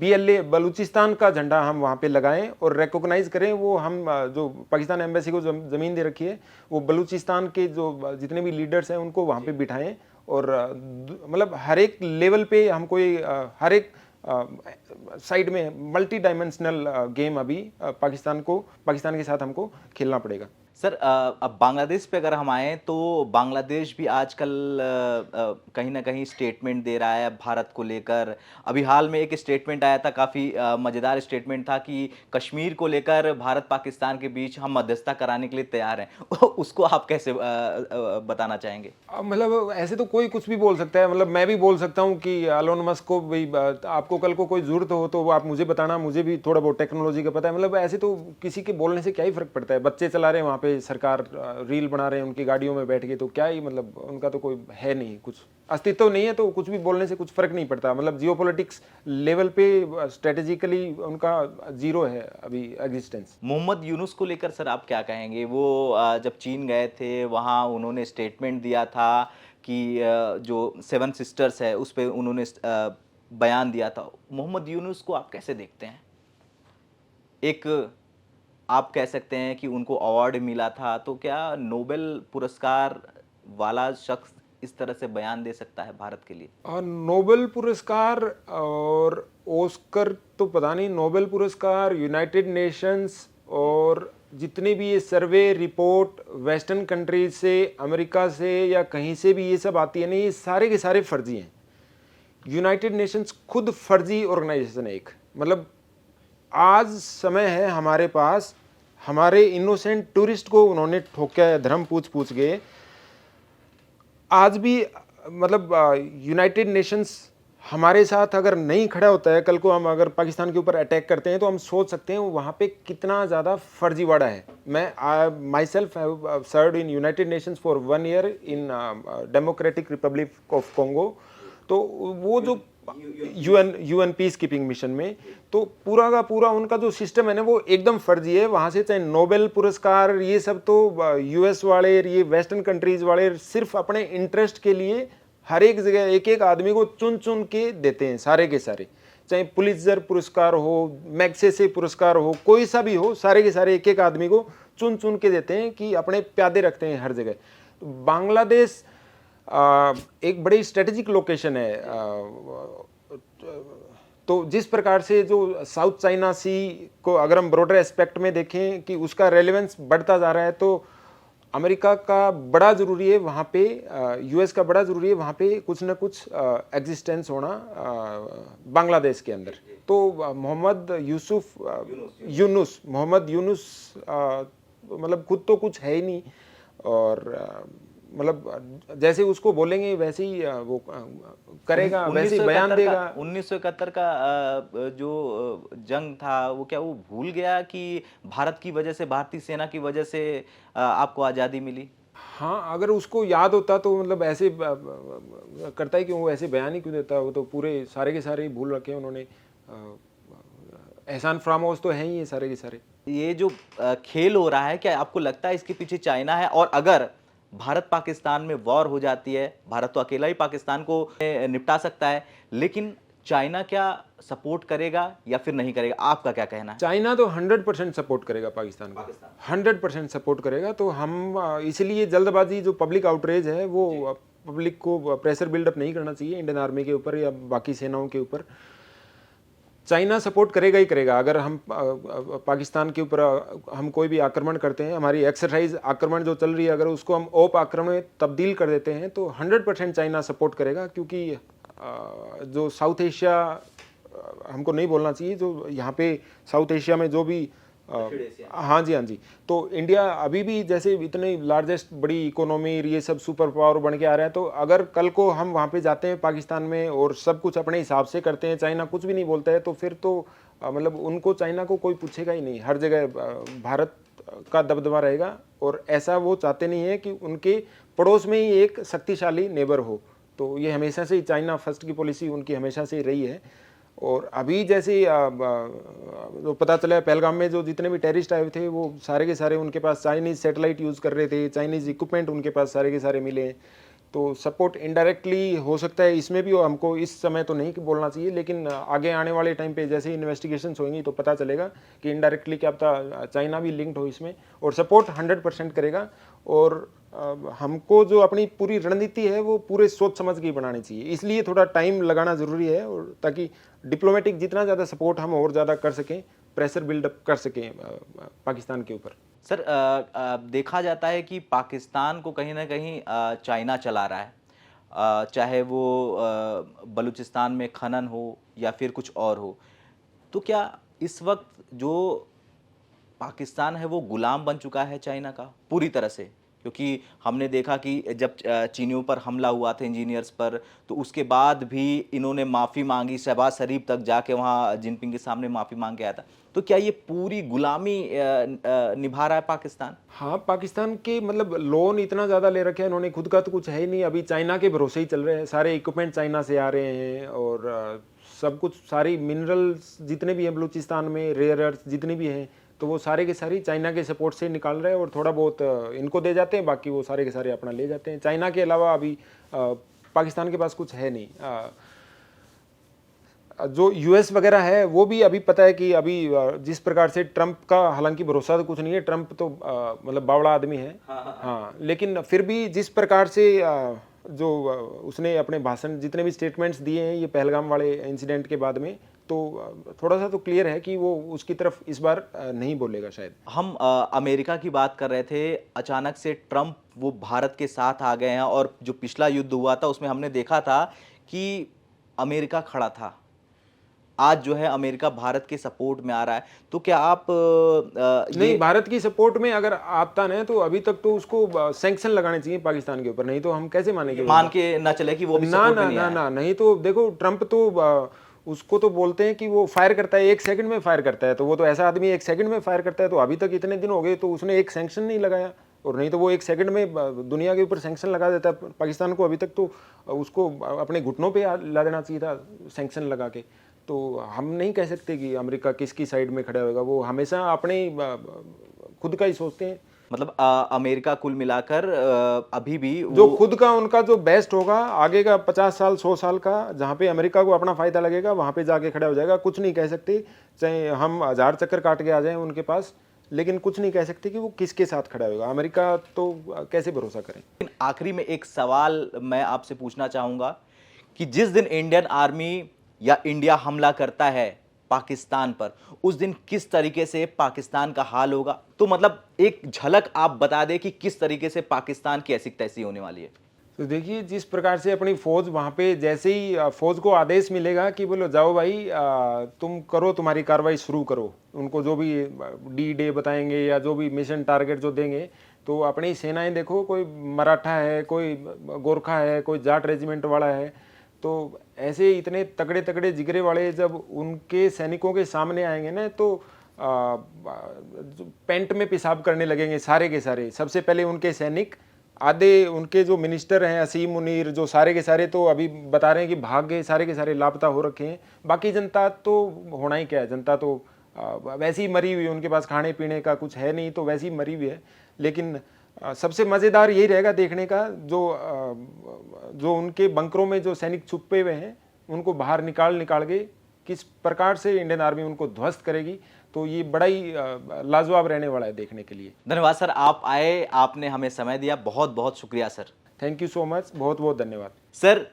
BLA बलूचिस्तान का झंडा हम वहाँ पे लगाएं और रिकॉग्नाइज करें। वो हम जो पाकिस्तान एम्बेसी को ज़मीन दे रखी है, वो बलूचिस्तान के जो जितने भी लीडर्स हैं उनको वहाँ पे बिठाएं, और मतलब हर एक लेवल पे हम कोई हर एक साइड में मल्टी डायमेंशनल गेम अभी पाकिस्तान के साथ हमको खेलना पड़ेगा। सर, अब बांग्लादेश पे अगर हम आए तो बांग्लादेश भी आजकल कहीं ना कहीं स्टेटमेंट दे रहा है भारत को लेकर। अभी हाल में एक स्टेटमेंट आया था, काफ़ी मज़ेदार स्टेटमेंट था कि कश्मीर को लेकर भारत पाकिस्तान के बीच हम मध्यस्थता कराने के लिए तैयार हैं। उसको आप कैसे बताना चाहेंगे? मतलब ऐसे तो कोई कुछ भी बोल सकता है। मतलब मैं भी बोल सकता हूँ कि एलोन मस्क को भाई आपको कल को कोई ज़रूरत हो तो आप मुझे बताना, मुझे भी थोड़ा बहुत टेक्नोलॉजी का पता है। मतलब ऐसे तो किसी के बोलने से क्या ही फ़र्क पड़ता है। बच्चे चला रहे हैं वहाँ पे, सरकार रील बना रहे हैं उनकी गाड़ियों में बैठ के, तो क्या ही मतलब उनका तो कोई है नहीं, कुछ अस्तित्व नहीं है, तो कुछ भी बोलने से कुछ फ़र्क नहीं पड़ता। मतलब जियोपॉलिटिक्स लेवल पे स्ट्रेटेजिकली उनका जीरो है अभी एग्जिस्टेंस। मोहम्मद यूनुस को लेकर सर आप क्या कहेंगे? वो जब चीन गए थे वहाँ उन्होंने स्टेटमेंट दिया था कि जो 7 सिस्टर्स है उस पे उन्होंने बयान दिया था। मोहम्मद यूनुस को आप कैसे देखते हैं? एक आप कह सकते हैं कि उनको अवार्ड मिला था, तो क्या नोबेल पुरस्कार वाला शख्स इस तरह से बयान दे सकता है भारत के लिए? और नोबेल पुरस्कार और ऑस्कर तो पता नहीं, नोबेल पुरस्कार, यूनाइटेड नेशंस और जितने भी ये सर्वे रिपोर्ट वेस्टर्न कंट्रीज से, अमेरिका से या कहीं से भी ये सब आती है ना, ये सारे के सारे फर्जी हैं। यूनाइटेड नेशंस खुद फर्जी ऑर्गेनाइजेशन है एक। मतलब आज समय है हमारे पास, हमारे इनोसेंट टूरिस्ट को उन्होंने ठोका है धर्म पूछ पूछ के। आज भी मतलब यूनाइटेड नेशंस हमारे साथ अगर नहीं खड़ा होता है, कल को हम अगर पाकिस्तान के ऊपर अटैक करते हैं, तो हम सोच सकते हैं वहाँ पे कितना ज़्यादा फर्जीवाड़ा है। मैं my self have served in United Nations for 1 year in democratic Republic of Congo. तो वो जो यूएन पीस कीपिंग मिशन में, तो पूरा का पूरा उनका जो सिस्टम है ना, वो एकदम फर्जी है। वहाँ से चाहे नोबेल पुरस्कार ये सब तो यूएस वाले, ये वेस्टर्न कंट्रीज वाले सिर्फ अपने इंटरेस्ट के लिए हर एक जगह एक एक आदमी को चुन चुन के देते हैं, सारे के सारे। चाहे पुलित्जर पुरस्कार हो, मैग्सेसे पुरस्कार हो, कोई सा भी हो, सारे के सारे एक एक आदमी को चुन चुन के देते हैं कि अपने प्यादे रखते हैं हर जगह। तो बांग्लादेश एक बड़ी स्ट्रेटेजिक लोकेशन है। तो जिस प्रकार से जो साउथ चाइना सी को अगर हम ब्रॉडर एस्पेक्ट में देखें कि उसका रेलेवेंस बढ़ता जा रहा है, तो अमेरिका का बड़ा ज़रूरी है वहाँ पे, यूएस का बड़ा ज़रूरी है वहाँ पे कुछ ना कुछ एग्जिस्टेंस होना बांग्लादेश के अंदर। तो मोहम्मद यूनुस मतलब खुद तो कुछ है ही नहीं, और मतलब जैसे उसको बोलेंगे वैसे ही वो करेगा, वैसे ही बयान देगा। 1971 का जो जंग था वो क्या वो भूल गया कि भारत की वजह से, भारतीय सेना की वजह से आपको आज़ादी मिली? हाँ, अगर उसको याद होता तो मतलब ऐसे करता ही क्यों, वो ऐसे बयान ही क्यों देता? वो तो पूरे सारे के सारे भूल रखे उन्होंने। एहसान फरामोश तो हैं ही ये सारे के सारे। ये जो खेल हो रहा है, क्या आपको लगता है इसके पीछे चाइना है? और अगर भारत पाकिस्तान में वॉर हो जाती है, भारत तो अकेला ही पाकिस्तान को निपटा सकता है, लेकिन चाइना क्या सपोर्ट करेगा या फिर नहीं करेगा, आपका क्या कहना है? चाइना तो 100% सपोर्ट करेगा पाकिस्तान को, 100% सपोर्ट करेगा। तो हम इसलिए जल्दबाजी जो पब्लिक आउटरेज है वो पब्लिक को प्रेशर बिल्डअप नहीं करना चाहिए इंडियन आर्मी के ऊपर या बाकी सेनाओं के ऊपर। चाइना सपोर्ट करेगा ही करेगा। अगर हम पाकिस्तान के ऊपर हम कोई भी आक्रमण करते हैं, हमारी एक्सरसाइज आक्रमण जो चल रही है, अगर उसको हम ओप आक्रमण में तब्दील कर देते हैं तो 100% चाइना सपोर्ट करेगा। क्योंकि जो साउथ एशिया, हमको नहीं बोलना चाहिए, जो यहाँ पे साउथ एशिया में जो भी हाँ जी, हाँ जी, तो इंडिया अभी भी जैसे इतने लार्जेस्ट बड़ी इकोनॉमी, ये सब सुपर पावर बन के आ रहा है, तो अगर कल को हम वहाँ पे जाते हैं पाकिस्तान में और सब कुछ अपने हिसाब से करते हैं, चाइना कुछ भी नहीं बोलता है, तो फिर तो मतलब उनको, चाइना को कोई पूछेगा ही नहीं। हर जगह भारत का दबदबा रहेगा और ऐसा वो चाहते नहीं है कि उनके पड़ोस में ही एक शक्तिशाली नेबर हो। तो ये हमेशा से ही चाइना फर्स्ट की पॉलिसी उनकी हमेशा से ही रही है। और अभी जैसे जो पता चला है पहलगाम में जो जितने भी टेररिस्ट आए थे वो सारे के सारे उनके पास चाइनीज़ सैटेलाइट यूज़ कर रहे थे, चाइनीज़ इक्विपमेंट उनके पास सारे के सारे मिले। तो सपोर्ट इनडायरेक्टली हो सकता है इसमें भी, हमको इस समय तो नहीं बोलना चाहिए, लेकिन आगे आने वाले टाइम पे जैसे इन्वेस्टिगेशंस होंगी तो पता चलेगा कि इनडायरेक्टली क्या पता चाइना भी लिंक्ड हो इसमें, और सपोर्ट 100% करेगा। और हमको जो अपनी पूरी रणनीति है वो पूरे सोच समझ के बनानी चाहिए, इसलिए थोड़ा टाइम लगाना ज़रूरी है, और ताकि डिप्लोमेटिक जितना ज़्यादा सपोर्ट हम और ज़्यादा कर सकें, प्रेशर बिल्डअप कर सकें पाकिस्तान के ऊपर। सर देखा जाता है कि पाकिस्तान को कहीं ना कहीं चाइना चला रहा है, चाहे वो बलूचिस्तान में खनन हो या फिर कुछ और हो। तो क्या इस वक्त जो पाकिस्तान है वो गुलाम बन चुका है चाइना का पूरी तरह से? क्योंकि हमने देखा कि जब चीनियों पर हमला हुआ था, इंजीनियर्स पर, तो उसके बाद भी इन्होंने माफ़ी मांगी, शहबाज शरीफ तक जाके वहाँ जिनपिंग के सामने माफ़ी मांग के आया था। तो क्या ये पूरी गुलामी निभा रहा है पाकिस्तान? हाँ, पाकिस्तान के मतलब लोन इतना ज़्यादा ले रखे हैं इन्होंने, खुद का तो कुछ है ही नहीं। अभी चाइना के भरोसे ही चल रहे हैं, सारे इक्विपमेंट चाइना से आ रहे हैं, और सब कुछ, सारी मिनरल्स जितने भी हैं बलूचिस्तान में, रेयर अर्थ जितनी भी हैं, तो वो सारे के सारी चाइना के सपोर्ट से निकाल रहे हैं, और थोड़ा बहुत इनको दे जाते हैं, बाकी वो सारे के सारे अपना ले जाते हैं। चाइना के अलावा अभी पाकिस्तान के पास कुछ है नहीं। जो यूएस वगैरह है वो भी अभी पता है कि अभी जिस प्रकार से ट्रंप का, हालांकि भरोसा तो कुछ नहीं है, ट्रंप तो मतलब बावड़ा आदमी है, हाँ, लेकिन फिर भी जिस प्रकार से जो उसने अपने भाषण, जितने भी स्टेटमेंट्स दिए हैं ये पहलगाम वाले इंसिडेंट के बाद में, तो थोड़ा सा तो क्लियर है कि वो उसकी तरफ इस बार नहीं बोलेगा शायद। हम अमेरिका की बात कर रहे थे, अचानक से ट्रंप वो भारत के साथ आ गए हैं, और जो पिछला युद्ध हुआ था उसमें हमने देखा था कि अमेरिका खड़ा था। आज जो है अमेरिका भारत के सपोर्ट में आ रहा है। तो क्या आप नहीं, भारत की सपोर्ट में अगर आता ना तो अभी तक तो उसको सैंक्शन लगाने चाहिए पाकिस्तान के ऊपर, नहीं तो हम कैसे मानेंगे? मान के ना चले कि वो भी ना सपोर्ट ना में नहीं ना आया। ना, नहीं तो देखो ट्रंप तो उसको तो बोलते हैं कि वो फायर करता है, 1 सेकंड में फायर करता है, तो वो तो ऐसा आदमी 1 सेकंड में फायर करता है। तो अभी तक इतने दिन हो गए तो उसने एक सैंक्शन नहीं लगाया, और नहीं तो वो 1 सेकंड में दुनिया के ऊपर सैंक्शन लगा देता है पाकिस्तान को। अभी तक तो उसको अपने घुटनों पे ला देना चाहिए था सैंक्शन लगा के। तो हम नहीं कह सकते कि अमेरिका किसकी साइड में खड़ा होगा, वो हमेशा अपने खुद का ही सोचते हैं। मतलब अमेरिका कुल मिलाकर अभी भी जो खुद का उनका जो बेस्ट होगा आगे का 50 साल 100 साल का, जहाँ पे अमेरिका को अपना फायदा लगेगा वहाँ पे जाके खड़ा हो जाएगा। कुछ नहीं कह सकते, चाहे हम 1000 चक्कर काट के आ जाएं उनके पास, लेकिन कुछ नहीं कह सकते कि वो किसके साथ खड़ा होगा। अमेरिका तो कैसे भरोसा करें। आखिरी में एक सवाल मैं आपसे पूछना चाहूंगा कि जिस दिन इंडियन आर्मी या इंडिया हमला करता है पाकिस्तान पर, उस दिन किस तरीके से पाकिस्तान का हाल होगा? तो मतलब एक झलक आप बता दें कि किस तरीके से पाकिस्तान की ऐसी तैसी होने वाली है। तो देखिए, जिस प्रकार से अपनी फौज वहाँ पे, जैसे ही फौज को आदेश मिलेगा कि बोलो जाओ भाई, तुम करो, तुम्हारी कार्रवाई शुरू करो, उनको जो भी डी डे बताएंगे या जो भी मिशन टारगेट जो देंगे, तो अपनी सेनाएं देखो, कोई मराठा है, कोई गोरखा है, कोई जाट रेजिमेंट वाला है, तो ऐसे इतने तगड़े तगड़े जिगरे वाले जब उनके सैनिकों के सामने आएंगे ना, तो पेंट में पेशाब करने लगेंगे सारे के सारे। सबसे पहले उनके सैनिक, आधे उनके जो मिनिस्टर हैं असीम मुनीर, जो सारे के सारे तो अभी बता रहे हैं कि भाग गए, सारे के सारे लापता हो रखे हैं। बाकी जनता तो होना ही क्या है, जनता तो वैसी ही मरी हुई है, उनके पास खाने पीने का कुछ है नहीं, तो वैसी ही मरी हुई है। लेकिन सबसे मज़ेदार यही रहेगा देखने का, जो उनके बंकरों में जो सैनिक छुपे हुए हैं, उनको बाहर निकाल के किस प्रकार से इंडियन आर्मी उनको ध्वस्त करेगी, तो ये बड़ा ही लाजवाब रहने वाला है देखने के लिए। धन्यवाद सर, आप आए, आपने हमें समय दिया, बहुत बहुत शुक्रिया sir. Thank you so much, बहुत बहुत धन्यवाद सर,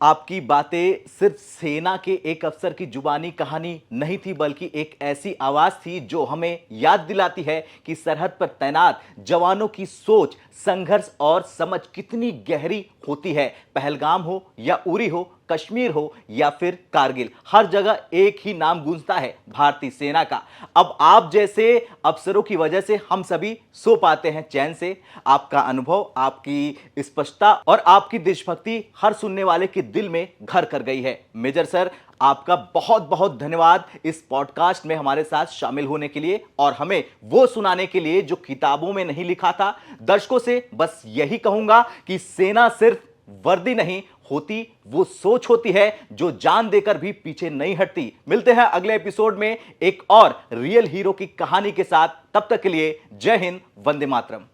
आपकी बातें सिर्फ सेना के एक अफसर की जुबानी कहानी नहीं थी, बल्कि एक ऐसी आवाज थी जो हमें याद दिलाती है कि सरहद पर तैनात जवानों की सोच, संघर्ष और समझ कितनी गहरी होती है। पहलगाम हो या उरी हो, कश्मीर हो या फिर कारगिल, हर जगह एक ही नाम गूंजता है, भारतीय सेना का। अब आप जैसे अफसरों की वजह से हम सभी सो पाते हैं चैन से। आपका अनुभव, आपकी स्पष्टता और आपकी देशभक्ति हर सुनने वाले के दिल में घर कर गई है। मेजर सर, आपका बहुत बहुत धन्यवाद इस पॉडकास्ट में हमारे साथ शामिल होने के लिए और हमें वो सुनाने के लिए जो किताबों में नहीं लिखा था। दर्शकों से बस यही कहूंगा कि सेना सिर्फ वर्दी नहीं होती, वो सोच होती है जो जान देकर भी पीछे नहीं हटती। मिलते हैं अगले एपिसोड में एक और रियल हीरो की कहानी के साथ। तब तक के लिए जय हिंद, वंदे मातरम।